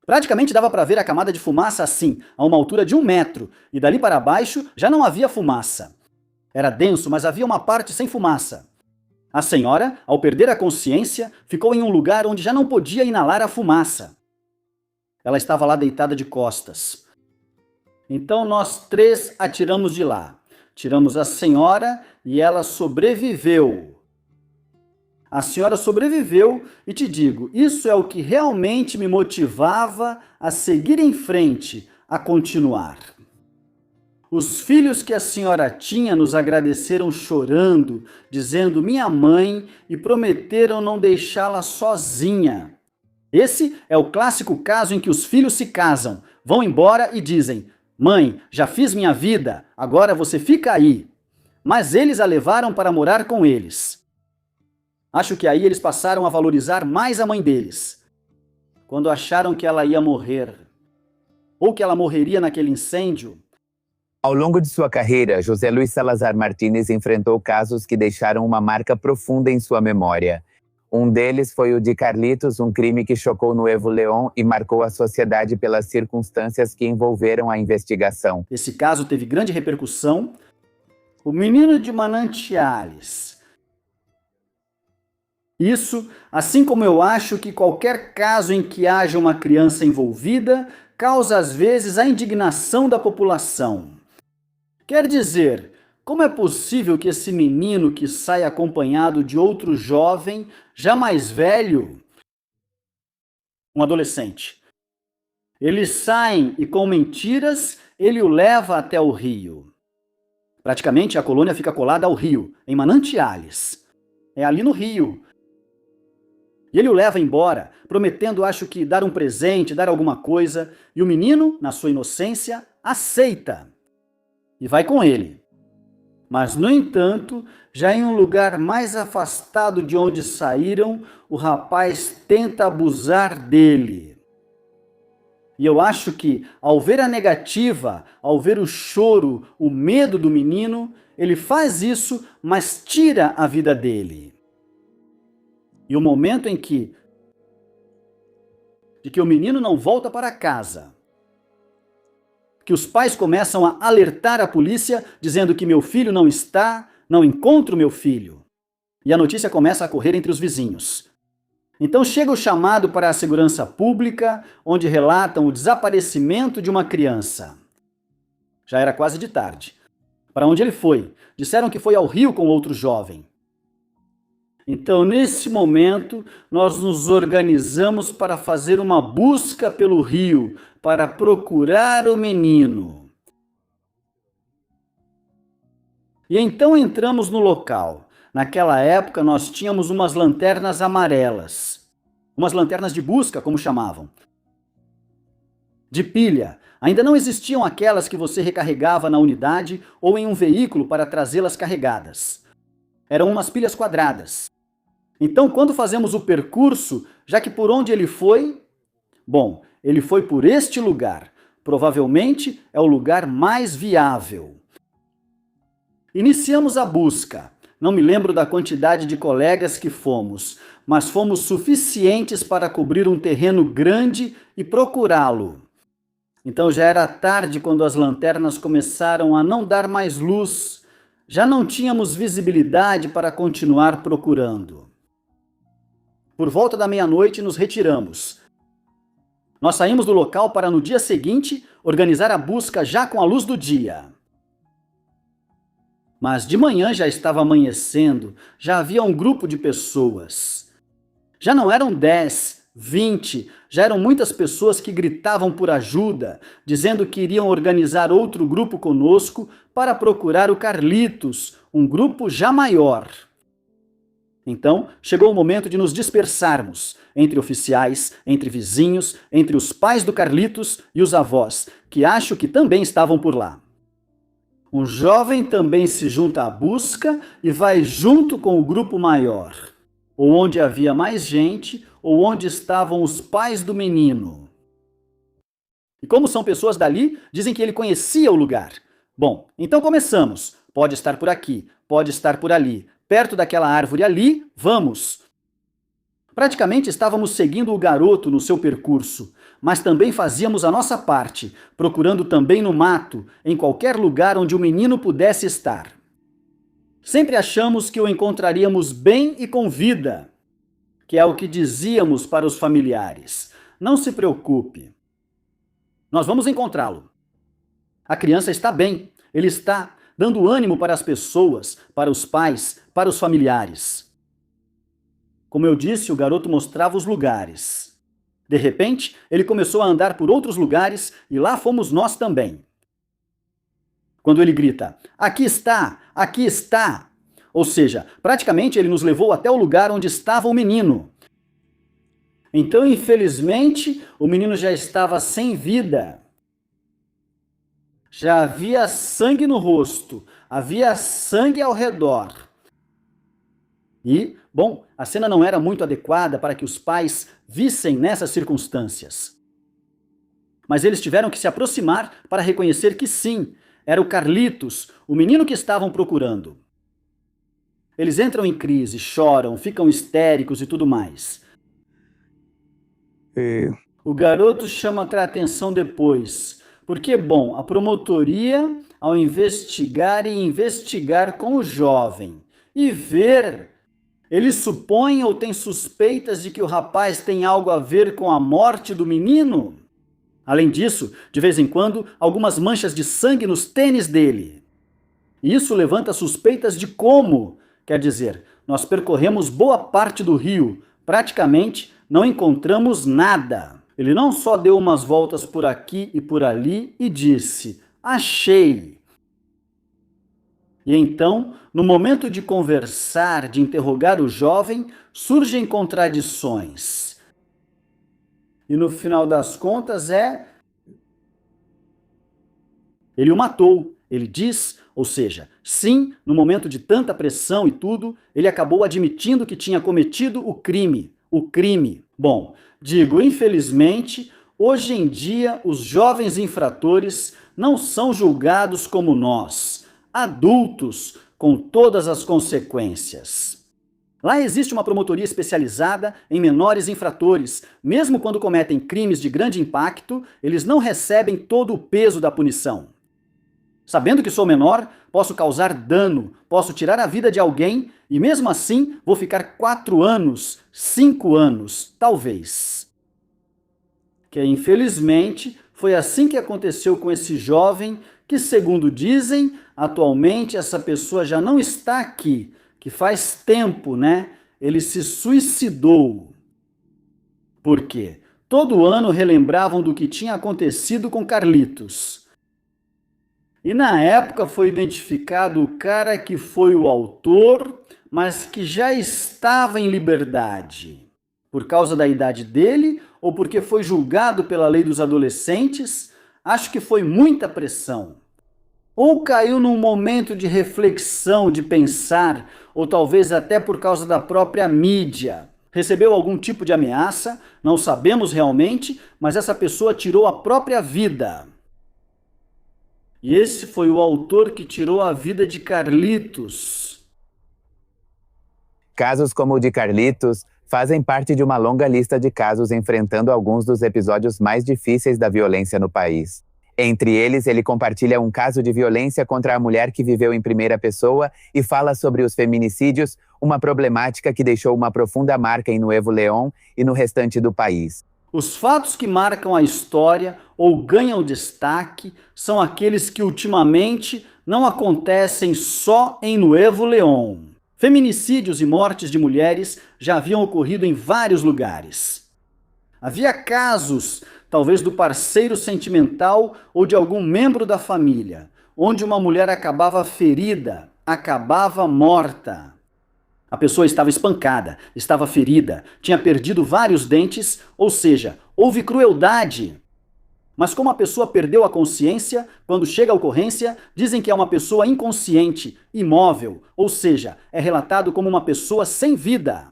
Praticamente dava para ver a camada de fumaça assim, a uma altura de 1 metro, e dali para baixo já não havia fumaça. Era denso, mas havia uma parte sem fumaça. A senhora, ao perder a consciência, ficou em um lugar onde já não podia inalar a fumaça. Ela estava lá deitada de costas. Então nós 3 a tiramos de lá. Tiramos a senhora e ela sobreviveu. A senhora sobreviveu e te digo, isso é o que realmente me motivava a seguir em frente, a continuar. Os filhos que a senhora tinha nos agradeceram chorando, dizendo minha mãe, e prometeram não deixá-la sozinha. Esse é o clássico caso em que os filhos se casam, vão embora e dizem, mãe, já fiz minha vida, agora você fica aí. Mas eles a levaram para morar com eles. Acho que aí eles passaram a valorizar mais a mãe deles. Quando acharam que ela ia morrer, ou que ela morreria naquele incêndio. Ao longo de sua carreira, José Luiz Salazar Martínez enfrentou casos que deixaram uma marca profunda em sua memória. Um deles foi o de Carlitos, um crime que chocou Nuevo León e marcou a sociedade pelas circunstâncias que envolveram a investigação. Esse caso teve grande repercussão. O menino de Manantiales. Isso, assim como eu acho que qualquer caso em que haja uma criança envolvida, causa às vezes a indignação da população. Quer dizer, como é possível que esse menino que sai acompanhado de outro jovem, já mais velho, um adolescente, eles saem e com mentiras ele o leva até o rio. Praticamente a colônia fica colada ao rio, em Manantiales. É ali no rio. E ele o leva embora, prometendo, acho que, dar um presente, dar alguma coisa, e o menino, na sua inocência, aceita. E vai com ele. Mas, no entanto, já em um lugar mais afastado de onde saíram, o rapaz tenta abusar dele. E eu acho que, ao ver a negativa, ao ver o choro, o medo do menino, ele faz isso, mas tira a vida dele. E o momento em que o menino não volta para casa, que os pais começam a alertar a polícia, dizendo que meu filho não está, não encontro meu filho. E a notícia começa a correr entre os vizinhos. Então chega o chamado para a segurança pública, onde relatam o desaparecimento de uma criança. Já era quase de tarde. Para onde ele foi? Disseram que foi ao rio com outro jovem. Então, nesse momento, nós nos organizamos para fazer uma busca pelo rio, para procurar o menino. E então entramos no local. Naquela época, nós tínhamos umas lanternas amarelas. Umas lanternas de busca, como chamavam. De pilha. Ainda não existiam aquelas que você recarregava na unidade ou em um veículo para trazê-las carregadas. Eram umas pilhas quadradas. Então, quando fazemos o percurso, já que por onde ele foi? Bom, ele foi por este lugar. Provavelmente é o lugar mais viável. Iniciamos a busca. Não me lembro da quantidade de colegas que fomos, mas fomos suficientes para cobrir um terreno grande e procurá-lo. Então já era tarde quando as lanternas começaram a não dar mais luz. Já não tínhamos visibilidade para continuar procurando. Por volta da meia-noite nos retiramos. Nós saímos do local para no dia seguinte organizar a busca já com a luz do dia. Mas de manhã já estava amanhecendo, já havia um grupo de pessoas. Já não eram 10, 20, já eram muitas pessoas que gritavam por ajuda, dizendo que iriam organizar outro grupo conosco para procurar o Carlitos, um grupo já maior. Então, chegou o momento de nos dispersarmos, entre oficiais, entre vizinhos, entre os pais do Carlitos e os avós, que acho que também estavam por lá. Um jovem também se junta à busca e vai junto com o grupo maior, ou onde havia mais gente, ou onde estavam os pais do menino. E como são pessoas dali, dizem que ele conhecia o lugar. Bom, então começamos. Pode estar por aqui, pode estar por ali, perto daquela árvore ali, vamos. Praticamente estávamos seguindo o garoto no seu percurso, mas também fazíamos a nossa parte, procurando também no mato, em qualquer lugar onde o menino pudesse estar. Sempre achamos que o encontraríamos bem e com vida, que é o que dizíamos para os familiares. Não se preocupe. Nós vamos encontrá-lo. A criança está bem, ele está dando ânimo para as pessoas, para os pais, para os familiares. Como eu disse, o garoto mostrava os lugares. De repente, ele começou a andar por outros lugares e lá fomos nós também. Quando ele grita, aqui está, aqui está. Ou seja, praticamente ele nos levou até o lugar onde estava o menino. Então, infelizmente, o menino já estava sem vida. Já havia sangue no rosto, havia sangue ao redor. E, bom, a cena não era muito adequada para que os pais vissem nessas circunstâncias. Mas eles tiveram que se aproximar para reconhecer que sim, era o Carlitos, o menino que estavam procurando. Eles entram em crise, choram, ficam histéricos e tudo mais. O garoto chama a atenção depois, porque, bom, a promotoria, ao investigar com o jovem e ver, eles supõem ou têm suspeitas de que o rapaz tem algo a ver com a morte do menino? Além disso, de vez em quando, algumas manchas de sangue nos tênis dele. Isso levanta suspeitas de como, quer dizer, nós percorremos boa parte do rio, praticamente não encontramos nada. Ele não só deu umas voltas por aqui e por ali e disse, achei. E então, no momento de conversar, de interrogar o jovem, surgem contradições. E no final das contas ele o matou, ele diz, ou seja, sim, no momento de tanta pressão e tudo, ele acabou admitindo que tinha cometido o crime. Bom, digo, infelizmente, hoje em dia os jovens infratores não são julgados como nós, adultos, com todas as consequências. Lá existe uma promotoria especializada em menores infratores. Mesmo quando cometem crimes de grande impacto, eles não recebem todo o peso da punição. Sabendo que sou menor, posso causar dano, posso tirar a vida de alguém e mesmo assim vou ficar 4 anos, 5 anos, talvez. Que infelizmente foi assim que aconteceu com esse jovem que, segundo dizem, atualmente essa pessoa já não está aqui, que faz tempo, ele se suicidou. Por quê? Todo ano relembravam do que tinha acontecido com Carlitos. E na época foi identificado o cara que foi o autor, mas que já estava em liberdade. Por causa da idade dele ou porque foi julgado pela lei dos adolescentes, acho que foi muita pressão. Ou caiu num momento de reflexão, de pensar, ou talvez até por causa da própria mídia. Recebeu algum tipo de ameaça, não sabemos realmente, mas essa pessoa tirou a própria vida. E esse foi o autor que tirou a vida de Carlitos. Casos como o de Carlitos fazem parte de uma longa lista de casos enfrentando alguns dos episódios mais difíceis da violência no país. Entre eles, ele compartilha um caso de violência contra a mulher que viveu em primeira pessoa e fala sobre os feminicídios, uma problemática que deixou uma profunda marca em Nuevo León e no restante do país. Os fatos que marcam a história ou ganham destaque são aqueles que ultimamente não acontecem só em Nuevo León. Feminicídios e mortes de mulheres já haviam ocorrido em vários lugares. Havia casos, talvez do parceiro sentimental ou de algum membro da família, onde uma mulher acabava ferida, acabava morta. A pessoa estava espancada, estava ferida, tinha perdido vários dentes, ou seja, houve crueldade. Mas como a pessoa perdeu a consciência, quando chega a ocorrência, dizem que é uma pessoa inconsciente, imóvel, ou seja, é relatado como uma pessoa sem vida.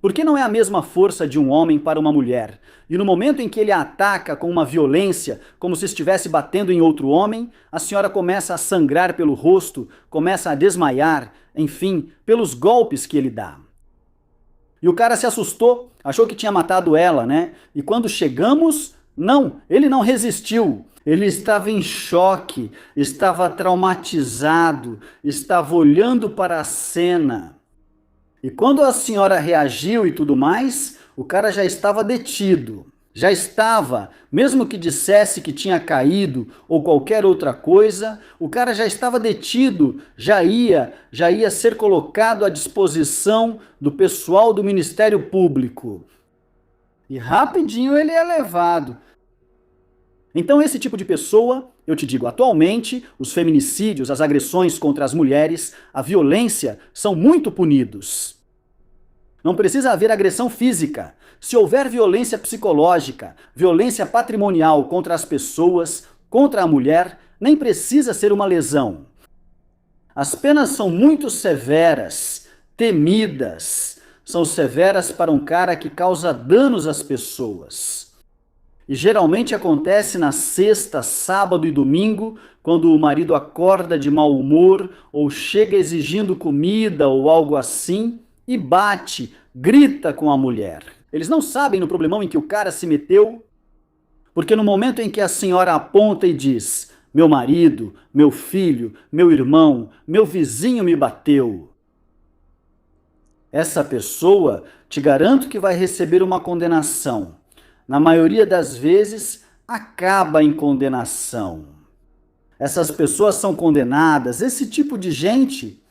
Porque não é a mesma força de um homem para uma mulher. E no momento em que ele a ataca com uma violência, como se estivesse batendo em outro homem, a senhora começa a sangrar pelo rosto, começa a desmaiar, enfim, pelos golpes que ele dá. E o cara se assustou, achou que tinha matado ela, né? E quando chegamos, não, ele não resistiu. Ele estava em choque, estava traumatizado, estava olhando para a cena. E quando a senhora reagiu e tudo mais, o cara já estava detido. Já estava, mesmo que dissesse que tinha caído ou qualquer outra coisa, o cara já estava detido, já ia ser colocado à disposição do pessoal do Ministério Público. E rapidinho ele é levado. Então esse tipo de pessoa, eu te digo, atualmente, os feminicídios, as agressões contra as mulheres, a violência são muito punidos. Não precisa haver agressão física. Se houver violência psicológica, violência patrimonial contra as pessoas, contra a mulher, nem precisa ser uma lesão. As penas são muito severas, temidas. São severas para um cara que causa danos às pessoas. E geralmente acontece na sexta, sábado e domingo, quando o marido acorda de mau humor ou chega exigindo comida ou algo assim e bate, grita com a mulher. Eles não sabem no problemão em que o cara se meteu, porque no momento em que a senhora aponta e diz: meu marido, meu filho, meu irmão, meu vizinho me bateu, essa pessoa, te garanto que vai receber uma condenação. Na maioria das vezes, acaba em condenação. Essas pessoas são condenadas, esse tipo de gente.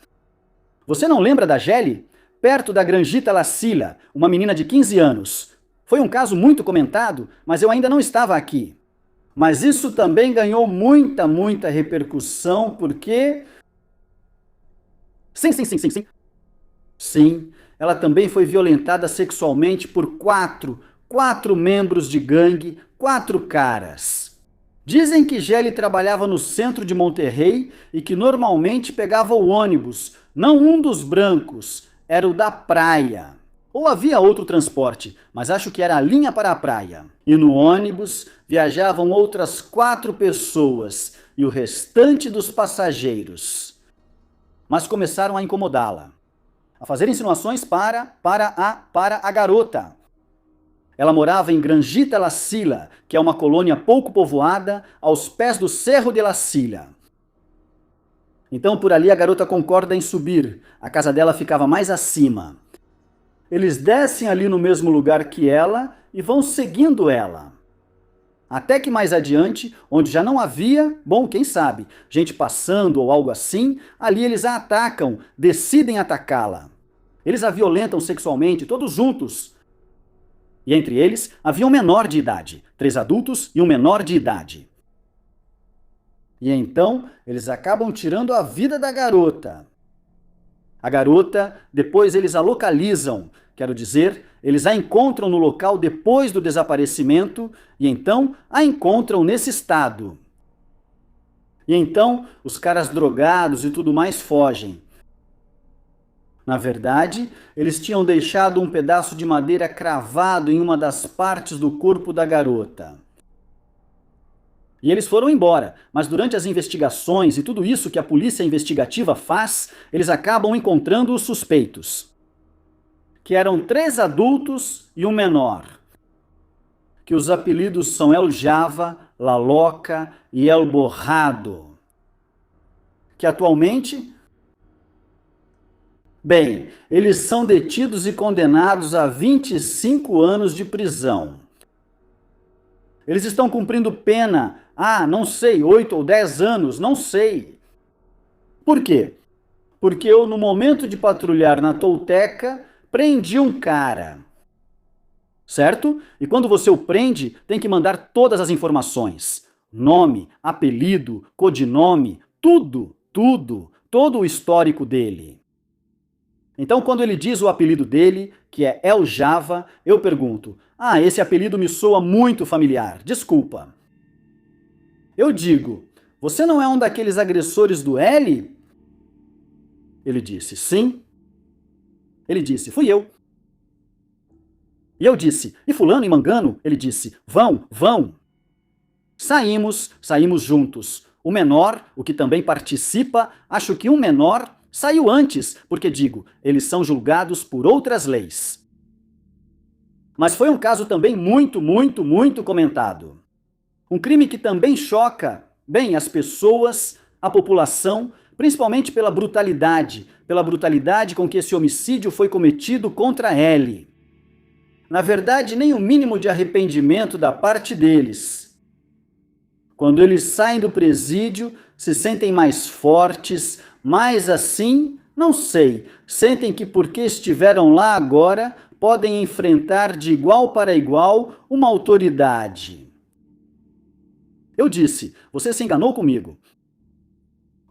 Você não lembra da Gelli? Perto da Granjita La Silla, uma menina de 15 anos. Foi um caso muito comentado, mas eu ainda não estava aqui. Mas isso também ganhou muita repercussão, porque... Sim. Sim, ela também foi violentada sexualmente por quatro membros de gangue, 4 caras. Dizem que Gelli trabalhava no centro de Monterrey e que normalmente pegava o ônibus, não um dos brancos, era o da praia. Ou havia outro transporte, mas acho que era a linha para a praia. E no ônibus viajavam outras 4 pessoas e o restante dos passageiros. Mas começaram a incomodá-la, a fazer insinuações para a garota. Ela morava em Granjita La Silla, que é uma colônia pouco povoada, aos pés do Cerro de La Silla. Então por ali a garota concorda em subir, a casa dela ficava mais acima. Eles descem ali no mesmo lugar que ela e vão seguindo ela. Até que mais adiante, onde já não havia, bom, quem sabe, gente passando ou algo assim, ali eles a atacam, decidem atacá-la. Eles a violentam sexualmente, todos juntos. E entre eles havia um menor de idade, 3 adultos e um menor de idade. E então eles acabam tirando a vida da garota. A garota, depois eles a localizam, quero dizer, eles a encontram no local depois do desaparecimento e então a encontram nesse estado. E então os caras drogados e tudo mais fogem. Na verdade, eles tinham deixado um pedaço de madeira cravado em uma das partes do corpo da garota. E eles foram embora, mas durante as investigações e tudo isso que a polícia investigativa faz, eles acabam encontrando os suspeitos, que eram 3 adultos e um menor, que os apelidos são El Java, La Loca e El Borrado, que atualmente... Bem, eles são detidos e condenados a 25 anos de prisão. Eles estão cumprindo pena, não sei, 8 ou 10 anos, não sei. Por quê? Porque eu, no momento de patrulhar na Tolteca, prendi um cara. Certo? E quando você o prende, tem que mandar todas as informações. Nome, apelido, codinome, tudo, todo o histórico dele. Então, quando ele diz o apelido dele, que é El Java, eu pergunto: ah, esse apelido me soa muito familiar, desculpa. Eu digo: você não é um daqueles agressores do L? Ele disse: sim. Ele disse: fui eu. E eu disse: e fulano e mangano? Ele disse: vão. Saímos juntos. O menor, o que também participa, acho que um menor saiu antes, porque digo, eles são julgados por outras leis. Mas foi um caso também muito comentado. Um crime que também choca, bem, as pessoas, a população, principalmente pela brutalidade com que esse homicídio foi cometido contra L. Na verdade, nem o mínimo de arrependimento da parte deles. Quando eles saem do presídio, se sentem mais fortes, mais assim, não sei, sentem que porque estiveram lá agora, podem enfrentar de igual para igual uma autoridade. Eu disse: você se enganou comigo.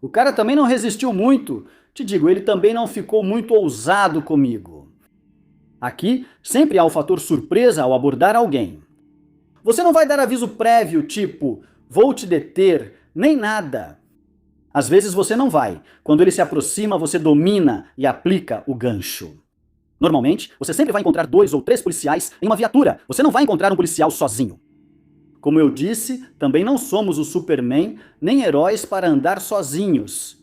O cara também não resistiu muito. Te digo, ele também não ficou muito ousado comigo. Aqui, sempre há o fator surpresa ao abordar alguém. Você não vai dar aviso prévio, tipo, vou te deter, nem nada. Às vezes você não vai. Quando ele se aproxima, você domina e aplica o gancho. Normalmente, você sempre vai encontrar 2 ou 3 policiais em uma viatura. Você não vai encontrar um policial sozinho. Como eu disse, também não somos o Superman, nem heróis para andar sozinhos.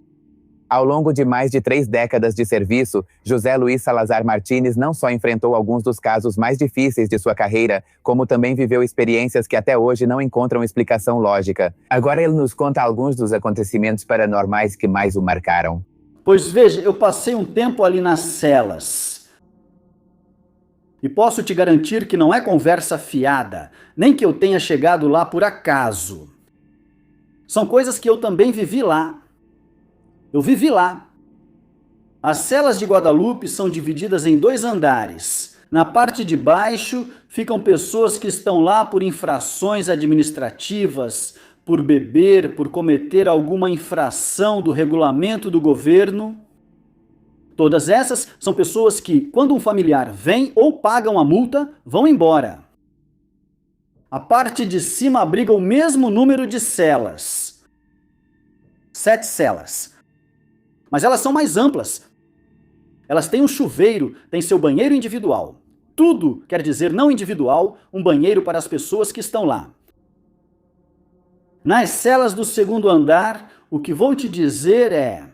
Ao longo de mais de 3 décadas de serviço, José Luiz Salazar Martínez não só enfrentou alguns dos casos mais difíceis de sua carreira, como também viveu experiências que até hoje não encontram explicação lógica. Agora ele nos conta alguns dos acontecimentos paranormais que mais o marcaram. Pois veja, eu passei um tempo ali nas celas. E posso te garantir que não é conversa fiada, nem que eu tenha chegado lá por acaso. São coisas que eu também vivi lá. Eu vivi lá. As celas de Guadalupe são divididas em 2 andares. Na parte de baixo ficam pessoas que estão lá por infrações administrativas, por beber, por cometer alguma infração do regulamento do governo. Todas essas são pessoas que, quando um familiar vem ou pagam a multa, vão embora. A parte de cima abriga o mesmo número de celas. 7 celas. Mas elas são mais amplas. Elas têm um chuveiro, têm seu banheiro individual. Tudo quer dizer não individual, um banheiro para as pessoas que estão lá. Nas celas do 2º andar, o que vou te dizer é...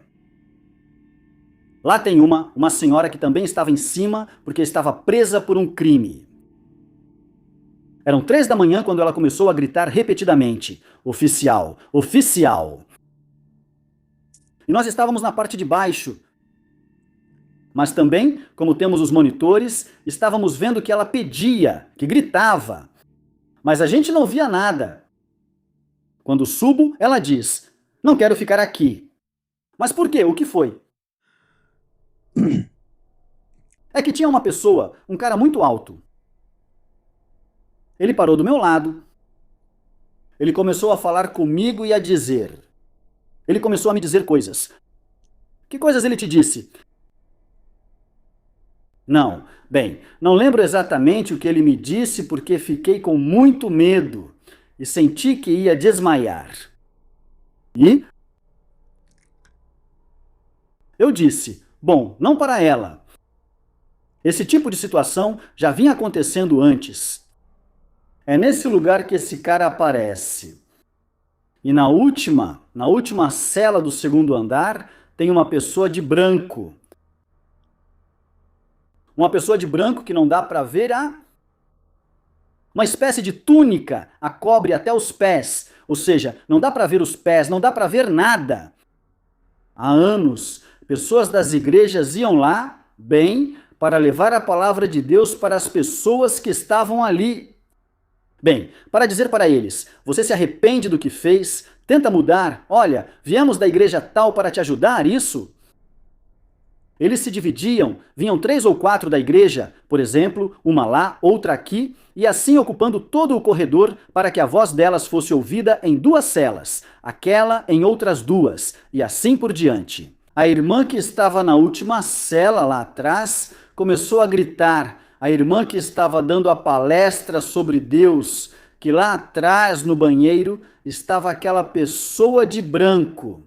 Lá tem uma senhora que também estava em cima porque estava presa por um crime. Eram 3 da manhã quando ela começou a gritar repetidamente: oficial, oficial. E nós estávamos na parte de baixo. Mas também, como temos os monitores, estávamos vendo que ela pedia, que gritava. Mas a gente não via nada. Quando subo, ela diz: não quero ficar aqui. Mas por quê? O que foi? É que tinha uma pessoa, um cara muito alto. Ele parou do meu lado. Ele começou a falar comigo e a dizer... Ele começou a me dizer coisas. Que coisas ele te disse? Não, bem, não lembro exatamente o que ele me disse porque fiquei com muito medo e senti que ia desmaiar. E eu disse: bom, não para ela. Esse tipo de situação já vinha acontecendo antes. É nesse lugar que esse cara aparece. E na última cela do 2º andar, tem uma pessoa de branco. Uma pessoa de branco que não dá para ver uma espécie de túnica a cobre até os pés. Ou seja, não dá para ver os pés, não dá para ver nada. Há anos, pessoas das igrejas iam lá, bem, para levar a palavra de Deus para as pessoas que estavam ali. Bem, para dizer para eles: você se arrepende do que fez, tenta mudar, olha, viemos da igreja tal para te ajudar, isso? Eles se dividiam, vinham 3 ou 4 da igreja, por exemplo, uma lá, outra aqui, e assim ocupando todo o corredor para que a voz delas fosse ouvida em 2 celas, aquela em outras 2, e assim por diante. A irmã que estava na última cela lá atrás começou a gritar. A irmã que estava dando a palestra sobre Deus, que lá atrás no banheiro estava aquela pessoa de branco.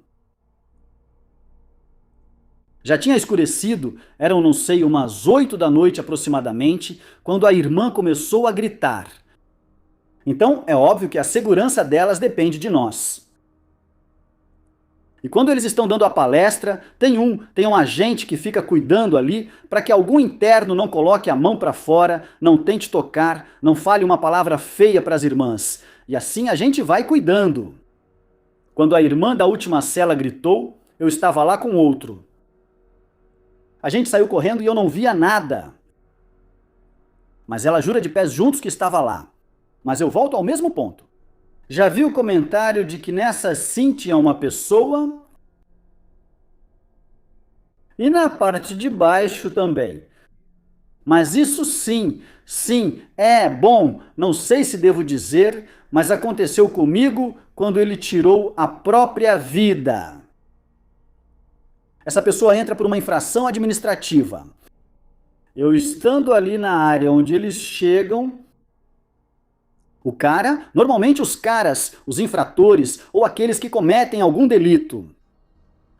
Já tinha escurecido, eram não sei umas 8 da noite aproximadamente, quando a irmã começou a gritar. Então é óbvio que a segurança delas depende de nós. E quando eles estão dando a palestra, tem um agente que fica cuidando ali para que algum interno não coloque a mão para fora, não tente tocar, não fale uma palavra feia para as irmãs. E assim a gente vai cuidando. Quando a irmã da última cela gritou, eu estava lá com outro. A gente saiu correndo e eu não via nada. Mas ela jura de pés juntos que estava lá. Mas eu volto ao mesmo ponto. Já vi o comentário de que nessa sim tinha uma pessoa e na parte de baixo também. Mas isso sim, bom, não sei se devo dizer, mas aconteceu comigo quando ele tirou a própria vida. Essa pessoa entra por uma infração administrativa. Eu estando ali na área onde eles chegam, normalmente os caras, os infratores ou aqueles que cometem algum delito,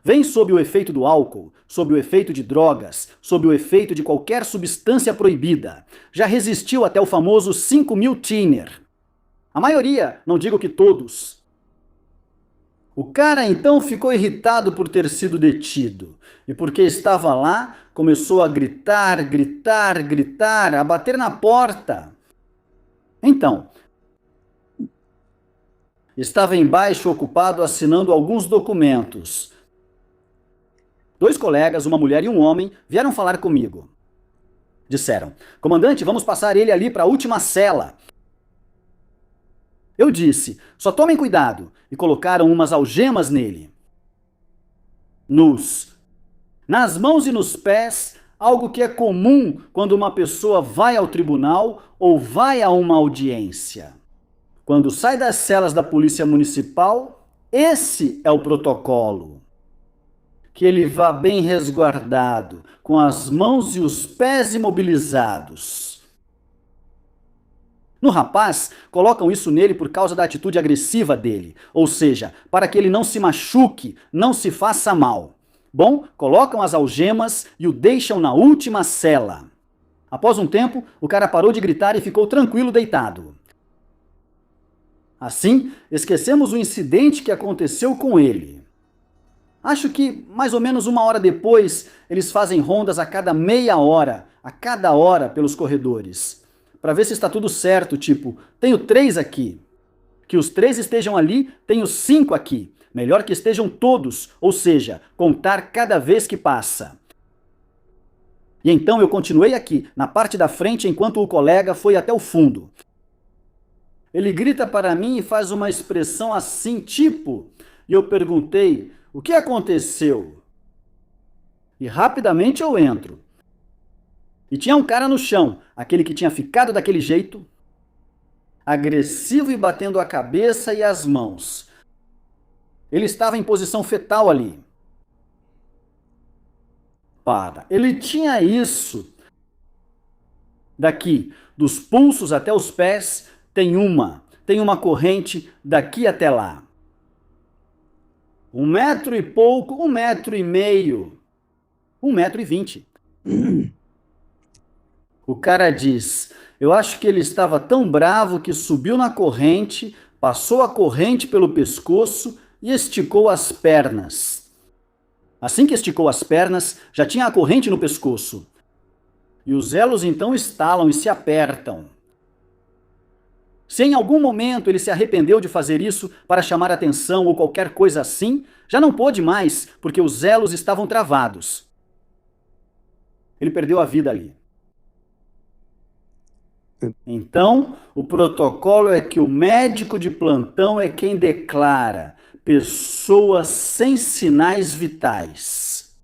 vêm sob o efeito do álcool, sob o efeito de drogas, sob o efeito de qualquer substância proibida. Já resistiu até o famoso 5.000 Tiner. A maioria, não digo que todos. O cara então ficou irritado por ter sido detido. E porque estava lá, começou a gritar, a bater na porta. Então, estava embaixo ocupado assinando alguns documentos. 2 colegas, uma mulher e um homem, vieram falar comigo. Disseram: comandante, vamos passar ele ali para a última cela. Eu disse: só tomem cuidado, e colocaram umas algemas nele. Nas mãos e nos pés, algo que é comum quando uma pessoa vai ao tribunal ou vai a uma audiência. Quando sai das celas da Polícia Municipal, esse é o protocolo. Que ele vá bem resguardado, com as mãos e os pés imobilizados. No rapaz, colocam isso nele por causa da atitude agressiva dele, ou seja, para que ele não se machuque, não se faça mal. Bom, colocam as algemas e o deixam na última cela. Após um tempo, o cara parou de gritar e ficou tranquilo deitado. Assim, esquecemos o incidente que aconteceu com ele. Acho que, mais ou menos 1 hora depois, eles fazem rondas a cada meia hora, a cada hora pelos corredores. Para ver se está tudo certo, tipo, tenho 3 aqui. Que os 3 estejam ali, tenho 5 aqui. Melhor que estejam todos, ou seja, contar cada vez que passa. E então eu continuei aqui, na parte da frente, enquanto o colega foi até o fundo. Ele grita para mim e faz uma expressão assim, tipo, e eu perguntei: o que aconteceu? E rapidamente eu entro. E tinha um cara no chão, aquele que tinha ficado daquele jeito, agressivo e batendo a cabeça e as mãos. Ele estava em posição fetal ali. Ele tinha isso. Daqui, dos pulsos até os pés, tem uma corrente daqui até lá. 1 metro e pouco, 1 metro e meio, 1,20 m. O cara diz: eu acho que ele estava tão bravo que subiu na corrente, passou a corrente pelo pescoço e esticou as pernas. Assim que esticou as pernas, já tinha a corrente no pescoço. E os elos então estalam e se apertam. Se em algum momento ele se arrependeu de fazer isso para chamar atenção ou qualquer coisa assim, já não pôde mais, porque os elos estavam travados. Ele perdeu a vida ali. Então, o protocolo é que o médico de plantão é quem declara pessoas sem sinais vitais.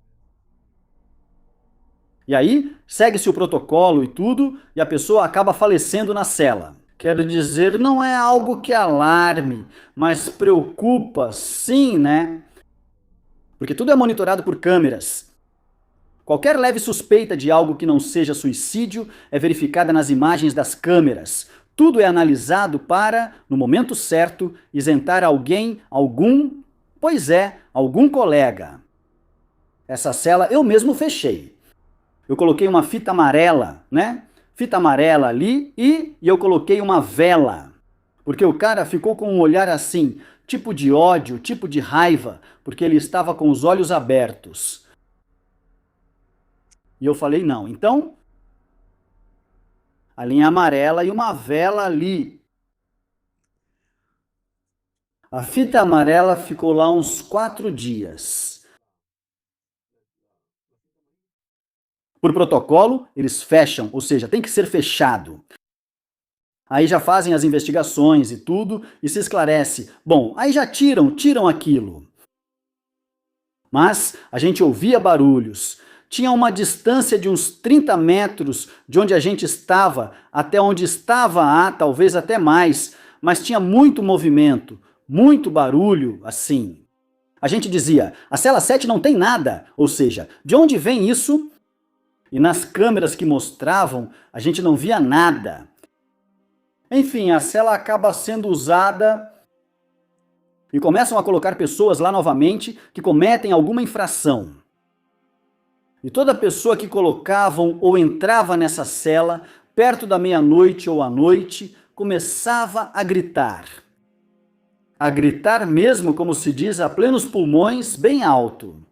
E aí, segue-se o protocolo e tudo, e a pessoa acaba falecendo na cela. Quero dizer, não é algo que alarme, mas preocupa, sim, né? porque tudo é monitorado por câmeras. Qualquer leve suspeita de algo que não seja suicídio é verificada nas imagens das câmeras. Tudo é analisado para, no momento certo, isentar alguém, algum colega. Essa cela eu mesmo fechei. Eu coloquei uma fita amarela, né? Fita amarela ali e eu coloquei uma vela. Porque o cara ficou com um olhar assim, tipo de ódio, tipo de raiva, porque ele estava com os olhos abertos. E eu falei, não, então, a linha amarela e uma vela ali. A fita amarela ficou lá uns 4 dias. Por protocolo, eles fecham, ou seja, tem que ser fechado. Aí já fazem as investigações e tudo, e se esclarece. Bom, aí já tiram aquilo. Mas a gente ouvia barulhos. Tinha uma distância de uns 30 metros de onde a gente estava, até onde estava talvez até mais, mas tinha muito movimento, muito barulho, assim. A gente dizia, a cela 7 não tem nada, ou seja, de onde vem isso? E nas câmeras que mostravam, a gente não via nada. Enfim, a cela acaba sendo usada e começam a colocar pessoas lá novamente que cometem alguma infração. E toda pessoa que colocavam ou entrava nessa cela, perto da meia-noite ou à noite, começava a gritar. A gritar mesmo, como se diz, a plenos pulmões, bem alto.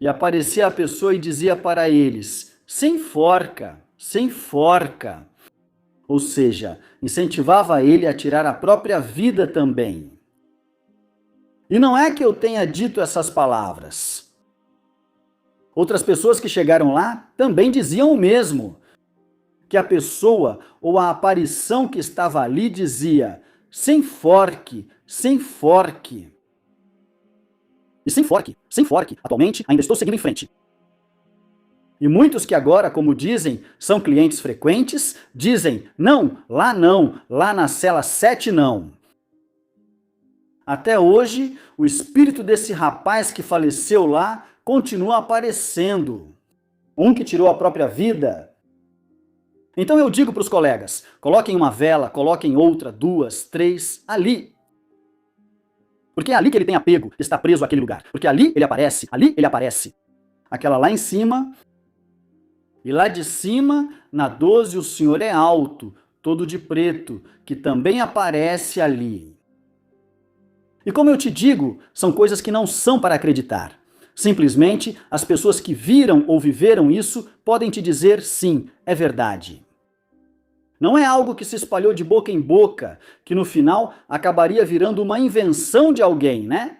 E aparecia a pessoa e dizia para eles, sem forca, sem forca. Ou seja, incentivava ele a tirar a própria vida também. E não é que eu tenha dito essas palavras. Outras pessoas que chegaram lá também diziam o mesmo. Que a pessoa ou a aparição que estava ali dizia, sem forque, sem forque. E sem forque, atualmente ainda estou seguindo em frente. E muitos que agora, como dizem, são clientes frequentes, dizem, não, lá na cela 7 não. Até hoje, o espírito desse rapaz que faleceu lá continua aparecendo. Um que tirou a própria vida. Então eu digo para os colegas, coloquem uma vela, coloquem outra, 2, 3, ali. Porque é ali que ele tem apego, está preso àquele lugar. Porque ali ele aparece, Aquela lá em cima, e lá de cima, na 12, o senhor é alto, todo de preto, que também aparece ali. E como eu te digo, são coisas que não são para acreditar. Simplesmente, as pessoas que viram ou viveram isso podem te dizer sim, é verdade. Não é algo que se espalhou de boca em boca, que no final acabaria virando uma invenção de alguém, né?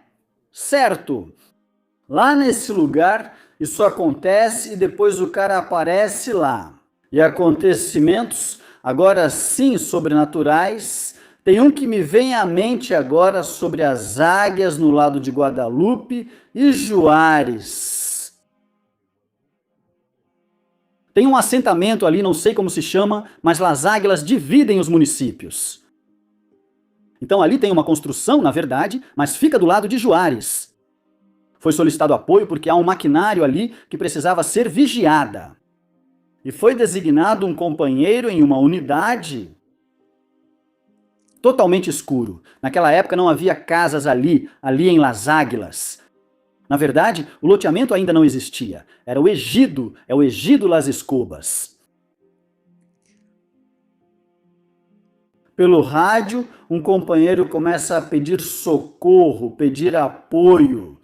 Certo! Lá nesse lugar, isso acontece e depois o cara aparece lá. E acontecimentos, agora sim sobrenaturais, tem um que me vem à mente agora sobre as águias no lado de Guadalupe e Juárez. Tem um assentamento ali, não sei como se chama, mas Las Águilas dividem os municípios. Então ali tem uma construção, na verdade, mas fica do lado de Juárez. Foi solicitado apoio porque há um maquinário ali que precisava ser vigiada. E foi designado um companheiro em uma unidade totalmente escuro. Naquela época não havia casas ali em Las Águilas. Na verdade, o loteamento ainda não existia. Era o ejido, é o ejido Las Escobas. Pelo rádio, um companheiro começa a pedir socorro, pedir apoio.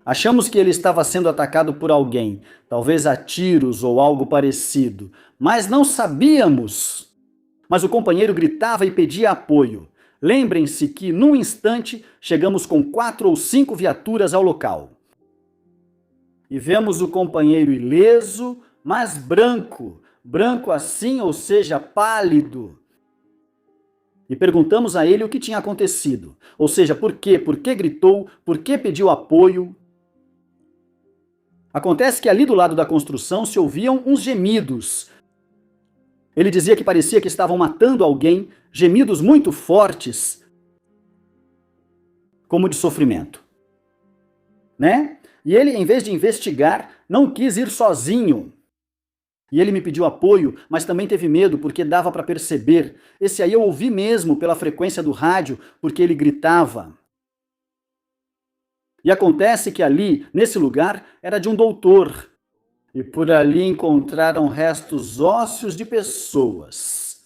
Achamos que ele estava sendo atacado por alguém, talvez a tiros ou algo parecido, mas não sabíamos. Mas o companheiro gritava e pedia apoio. Lembrem-se que, num instante, chegamos com 4 ou 5 viaturas ao local. E vemos o companheiro ileso, mas branco. Branco assim, ou seja, pálido. E perguntamos a ele o que tinha acontecido. Ou seja, por quê? Por que gritou? Por que pediu apoio? Acontece que ali do lado da construção se ouviam uns gemidos. Ele dizia que parecia que estavam matando alguém, gemidos muito fortes. como de sofrimento. Né? E ele, em vez de investigar, não quis ir sozinho. E ele me pediu apoio, mas também teve medo, porque dava para perceber. Esse aí eu ouvi mesmo pela frequência do rádio, porque ele gritava. E acontece que ali, nesse lugar, era de um doutor. E por ali encontraram restos ósseos de pessoas.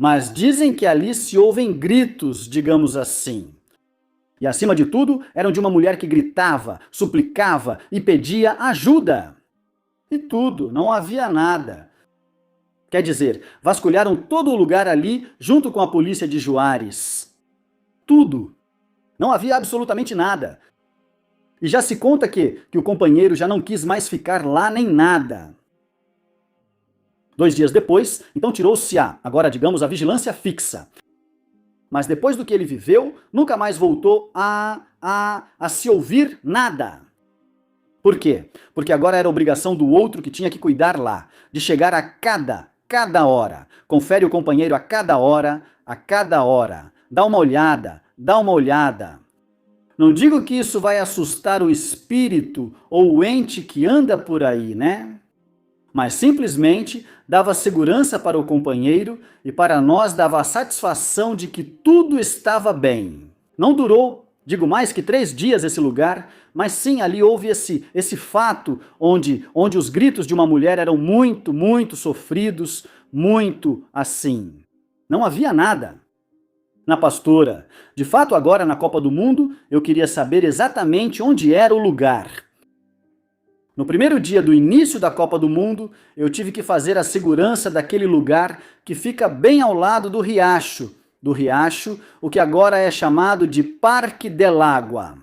Mas dizem que ali se ouvem gritos, digamos assim. E acima de tudo, eram de uma mulher que gritava, suplicava e pedia ajuda. E tudo, não havia nada. Quer dizer, vasculharam todo o lugar ali junto com a polícia de Juárez. Tudo. Não havia absolutamente nada. E já se conta que o companheiro já não quis mais ficar lá nem nada. 2 dias depois, então tirou-se agora digamos, a vigilância fixa. Mas depois do que ele viveu, nunca mais voltou a se ouvir nada. Por quê? Porque agora era obrigação do outro que tinha que cuidar lá, de chegar a cada hora. Confere o companheiro a cada hora. Dá uma olhada. Não digo que isso vai assustar o espírito ou o ente que anda por aí, né? Mas simplesmente dava segurança para o companheiro e para nós dava a satisfação de que tudo estava bem. Não durou, digo mais que 3 dias esse lugar, mas sim, ali houve esse fato onde os gritos de uma mulher eram muito, muito sofridos, muito assim. Não havia nada. Na pastora, de fato agora na Copa do Mundo, eu queria saber exatamente onde era o lugar. No primeiro dia do início da Copa do Mundo, eu tive que fazer a segurança daquele lugar que fica bem ao lado do riacho, o que agora é chamado de Parque del Agua.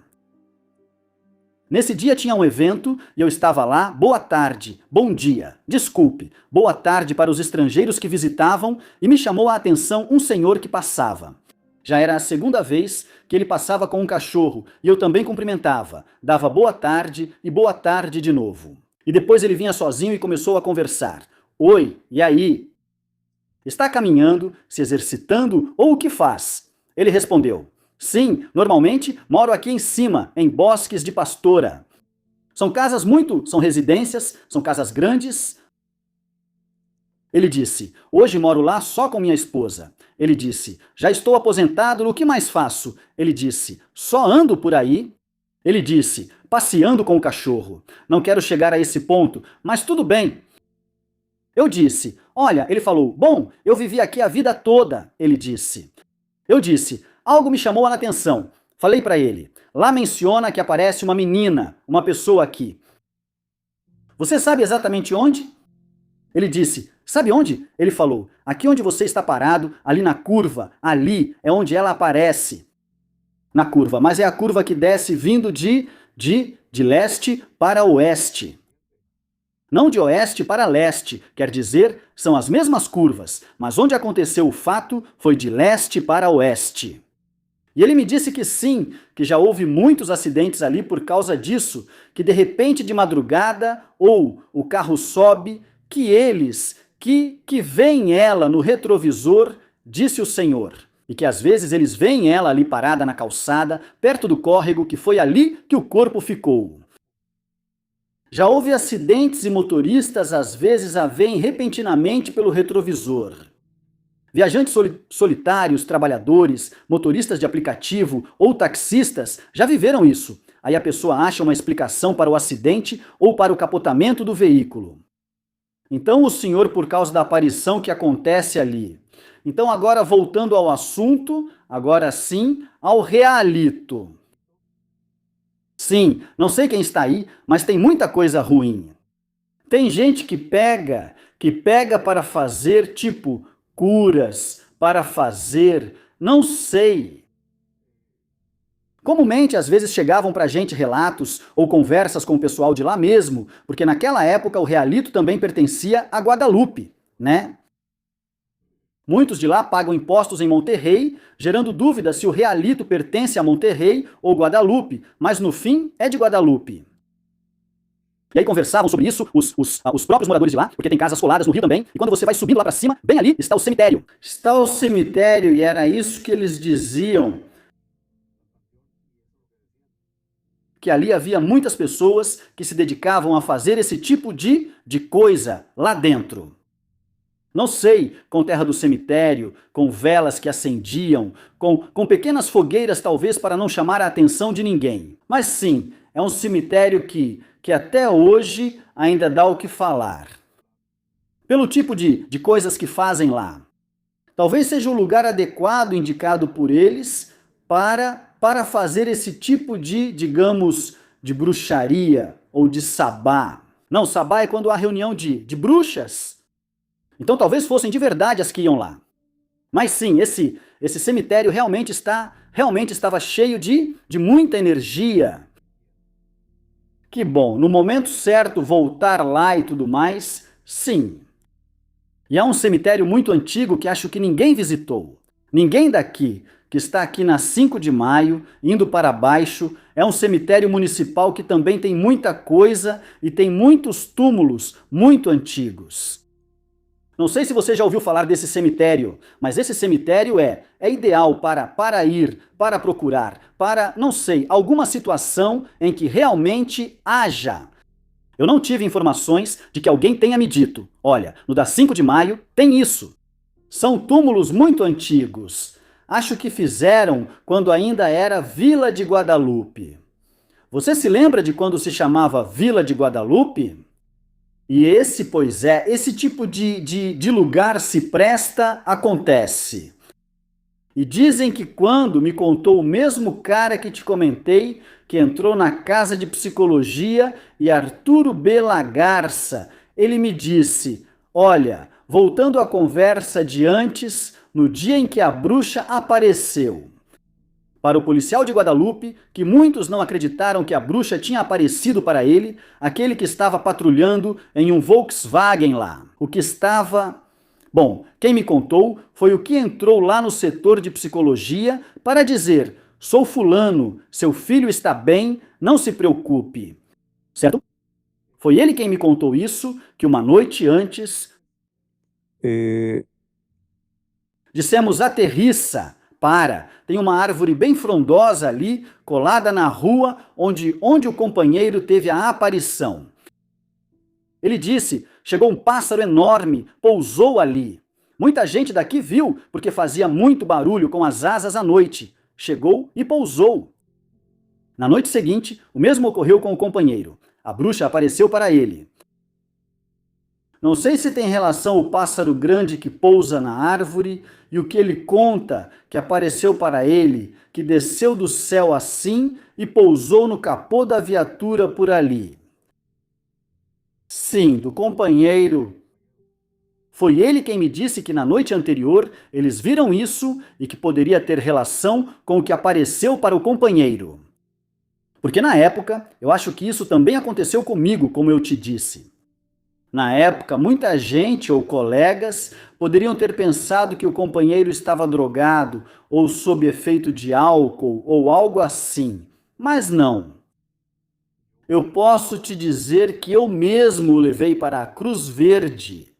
Nesse dia tinha um evento e eu estava lá, boa tarde, bom dia, desculpe, boa tarde para os estrangeiros que visitavam e me chamou a atenção um senhor que passava. Já era a 2ª vez que ele passava com um cachorro e eu também cumprimentava, dava boa tarde e boa tarde de novo. E depois ele vinha sozinho e começou a conversar. Oi, e aí? Está caminhando, se exercitando ou o que faz? Ele respondeu. Sim, normalmente moro aqui em cima, em Bosques de Pastora. São residências, são casas grandes. Ele disse, hoje moro lá só com minha esposa. Ele disse, já estou aposentado, o que mais faço? Ele disse, só ando por aí. Ele disse, passeando com o cachorro. Não quero chegar a esse ponto, mas tudo bem. Eu disse, olha, ele falou, bom, eu vivi aqui a vida toda, ele disse. Eu disse, algo me chamou a atenção. Falei para ele, lá menciona que aparece uma menina, uma pessoa aqui. Você sabe exatamente onde? Ele disse, sabe onde? Ele falou, aqui onde você está parado, ali na curva, ali é onde ela aparece. Na curva, mas é a curva que desce vindo de leste para oeste. Não de oeste para leste, quer dizer, são as mesmas curvas, mas onde aconteceu o fato foi de leste para oeste. E ele me disse que sim, que já houve muitos acidentes ali por causa disso, que de repente de madrugada, ou o carro sobe, que veem ela no retrovisor, disse o Senhor, e que às vezes eles veem ela ali parada na calçada, perto do córrego, que foi ali que o corpo ficou. Já houve acidentes e motoristas às vezes a veem repentinamente pelo retrovisor. Viajantes solitários, trabalhadores, motoristas de aplicativo ou taxistas já viveram isso. Aí a pessoa acha uma explicação para o acidente ou para o capotamento do veículo. Então o Senhor, por causa da aparição que acontece ali. Então agora voltando ao assunto, agora sim, ao realito. Sim, não sei quem está aí, mas tem muita coisa ruim. Tem gente que pega para fazer tipo curas, para fazer, não sei. Comumente, às vezes chegavam pra gente relatos ou conversas com o pessoal de lá mesmo, porque naquela época o realito também pertencia a Guadalupe, né? Muitos de lá pagam impostos em Monterrey, gerando dúvida se o realito pertence a Monterrey ou Guadalupe, mas no fim é de Guadalupe. E aí conversavam sobre isso os próprios moradores de lá, porque tem casas coladas no rio também, e quando você vai subindo lá pra cima, bem ali está o cemitério. Está o cemitério, e era isso que eles diziam. que ali havia muitas pessoas que se dedicavam a fazer esse tipo de coisa lá dentro. Não sei, com terra do cemitério, com velas que acendiam, com pequenas fogueiras talvez para não chamar a atenção de ninguém. Mas sim, é um cemitério que até hoje ainda dá o que falar. Pelo tipo de coisas que fazem lá. Talvez seja o lugar adequado indicado por eles para fazer esse tipo digamos, de bruxaria ou de sabá. Não, sabá é quando há reunião de bruxas. Então talvez fossem de verdade as que iam lá. Mas sim, esse cemitério realmente estava cheio de muita energia. Que bom, no momento certo voltar lá e tudo mais, sim. E é um cemitério muito antigo que acho que ninguém visitou. Ninguém daqui, que está aqui na 5 de maio, indo para baixo, é um cemitério municipal que também tem muita coisa e tem muitos túmulos muito antigos. Não sei se você já ouviu falar desse cemitério, mas esse cemitério é ideal para ir, para procurar, para, não sei, alguma situação em que realmente haja. Eu não tive informações de que alguém tenha me dito, olha, no da 5 de maio tem isso. São túmulos muito antigos. Acho que fizeram quando ainda era Vila de Guadalupe. Você se lembra de quando se chamava Vila de Guadalupe? E esse tipo de lugar se presta, acontece. E dizem que quando me contou o mesmo cara que te comentei, que entrou na casa de psicologia, e Arturo B. Lagarça, ele me disse, olha, voltando à conversa de antes, no dia em que a bruxa apareceu. Para o policial de Guadalupe, que muitos não acreditaram que a bruxa tinha aparecido para ele, aquele que estava patrulhando em um Volkswagen lá. O que estava... Bom, quem me contou foi o que entrou lá no setor de psicologia para dizer, sou fulano, seu filho está bem, não se preocupe. Certo? Foi ele quem me contou isso, que uma noite antes... Dissemos, aterrissa. Tem uma árvore bem frondosa ali, colada na rua, onde o companheiro teve a aparição. Ele disse, chegou um pássaro enorme, pousou ali. Muita gente daqui viu, porque fazia muito barulho com as asas à noite. Chegou e pousou. Na noite seguinte, o mesmo ocorreu com o companheiro. A bruxa apareceu para ele. Não sei se tem relação o pássaro grande que pousa na árvore e o que ele conta que apareceu para ele, que desceu do céu assim e pousou no capô da viatura por ali. Sim, do companheiro. Foi ele quem me disse que na noite anterior eles viram isso e que poderia ter relação com o que apareceu para o companheiro. Porque na época, eu acho que isso também aconteceu comigo, como eu te disse. Na época, muita gente ou colegas poderiam ter pensado que o companheiro estava drogado ou sob efeito de álcool ou algo assim, mas não. Eu posso te dizer que eu mesmo o levei para a Cruz Verde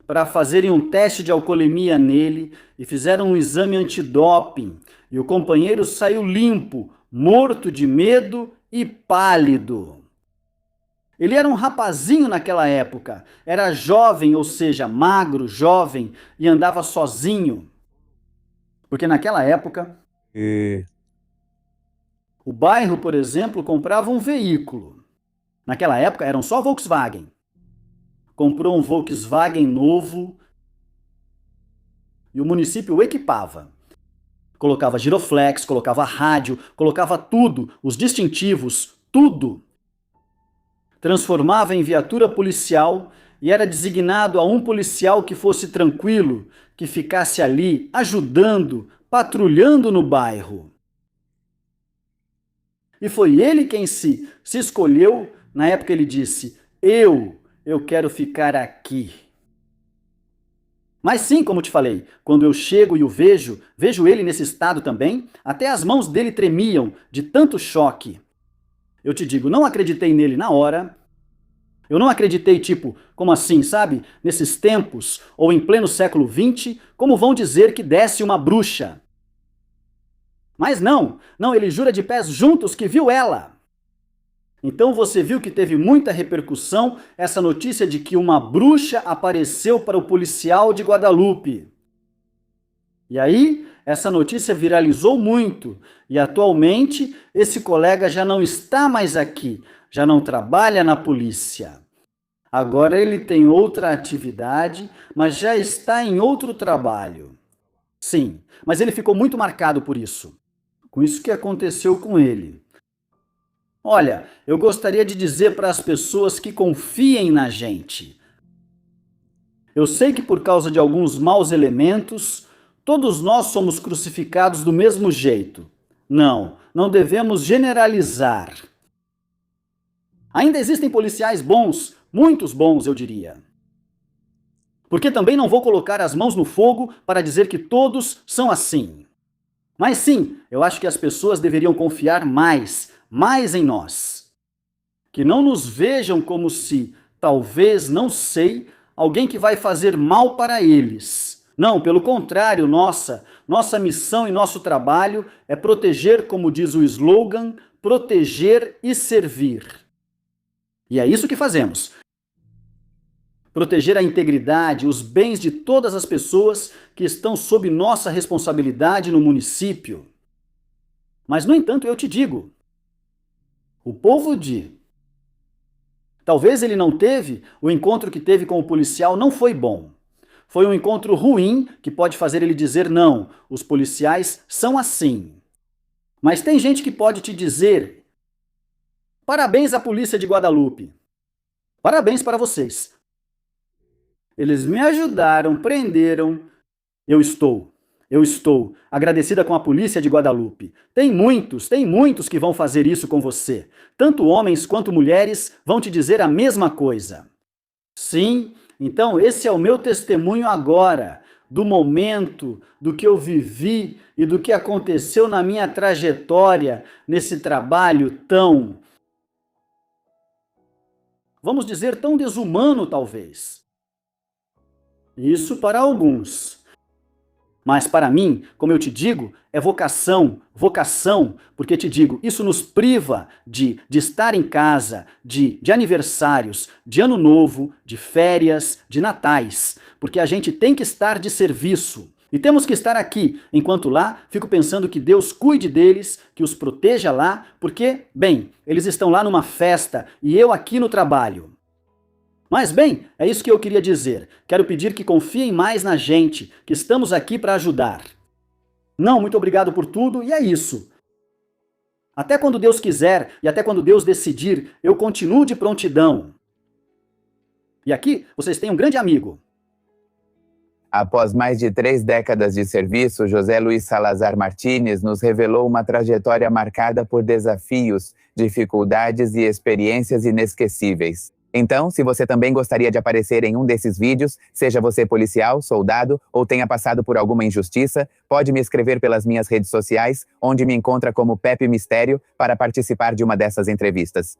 para fazerem um teste de alcoolemia nele e fizeram um exame antidoping e o companheiro saiu limpo, morto de medo e pálido. Ele era um rapazinho naquela época, era jovem, ou seja, magro, jovem, e andava sozinho. Porque naquela época, o bairro, por exemplo, comprava um veículo. Naquela época eram só Volkswagen. Comprou um Volkswagen novo e o município o equipava. Colocava giroflex, colocava rádio, colocava tudo, os distintivos, tudo. Transformava em viatura policial e era designado a um policial que fosse tranquilo, que ficasse ali ajudando, patrulhando no bairro. E foi ele quem se escolheu, na época ele disse, eu quero ficar aqui. Mas sim, como te falei, quando eu chego e o vejo ele nesse estado também, até as mãos dele tremiam de tanto choque. Eu te digo, não acreditei nele na hora. Eu não acreditei, tipo, como assim, sabe? Nesses tempos, ou em pleno século XX, como vão dizer que desce uma bruxa? Mas não, ele jura de pés juntos que viu ela. Então você viu que teve muita repercussão essa notícia de que uma bruxa apareceu para o policial de Guadalupe. E aí, essa notícia viralizou muito e atualmente esse colega já não está mais aqui, já não trabalha na polícia. Agora ele tem outra atividade, mas já está em outro trabalho. Sim, mas ele ficou muito marcado por isso, com isso que aconteceu com ele. Olha, eu gostaria de dizer para as pessoas que confiem na gente. Eu sei que por causa de alguns maus elementos, todos nós somos crucificados do mesmo jeito. Não devemos generalizar. Ainda existem policiais bons, muitos bons, eu diria. Porque também não vou colocar as mãos no fogo para dizer que todos são assim. Mas sim, eu acho que as pessoas deveriam confiar mais em nós. Que não nos vejam como se, talvez, não sei, alguém que vai fazer mal para eles. Não, pelo contrário, nossa missão e nosso trabalho é proteger, como diz o slogan, proteger e servir. E é isso que fazemos. Proteger a integridade, os bens de todas as pessoas que estão sob nossa responsabilidade no município. Mas, no entanto, eu te digo, o povo talvez ele não teve, o encontro que teve com o policial não foi bom. Foi um encontro ruim que pode fazer ele dizer não, os policiais são assim. Mas tem gente que pode te dizer, parabéns à polícia de Guadalupe. Parabéns para vocês. Eles me ajudaram, prenderam. Eu estou agradecida com a polícia de Guadalupe. Tem muitos que vão fazer isso com você. Tanto homens quanto mulheres vão te dizer a mesma coisa. Sim, então esse é o meu testemunho agora, do momento, do que eu vivi e do que aconteceu na minha trajetória nesse trabalho tão, vamos dizer, tão desumano talvez. Isso para alguns. Mas para mim, como eu te digo, é vocação, porque te digo, isso nos priva de estar em casa, de aniversários, de ano novo, de férias, de natais, porque a gente tem que estar de serviço. E temos que estar aqui, enquanto lá, fico pensando que Deus cuide deles, que os proteja lá, porque, bem, eles estão lá numa festa e eu aqui no trabalho. Mas bem, é isso que eu queria dizer. Quero pedir que confiem mais na gente, que estamos aqui para ajudar. Não, muito obrigado por tudo e é isso. Até quando Deus quiser e até quando Deus decidir, eu continuo de prontidão. E aqui vocês têm um grande amigo. Após mais de 3 décadas de serviço, José Luiz Salazar Martínez nos revelou uma trajetória marcada por desafios, dificuldades e experiências inesquecíveis. Então, se você também gostaria de aparecer em um desses vídeos, seja você policial, soldado ou tenha passado por alguma injustiça, pode me escrever pelas minhas redes sociais, onde me encontra como Pepe Mistério, para participar de uma dessas entrevistas.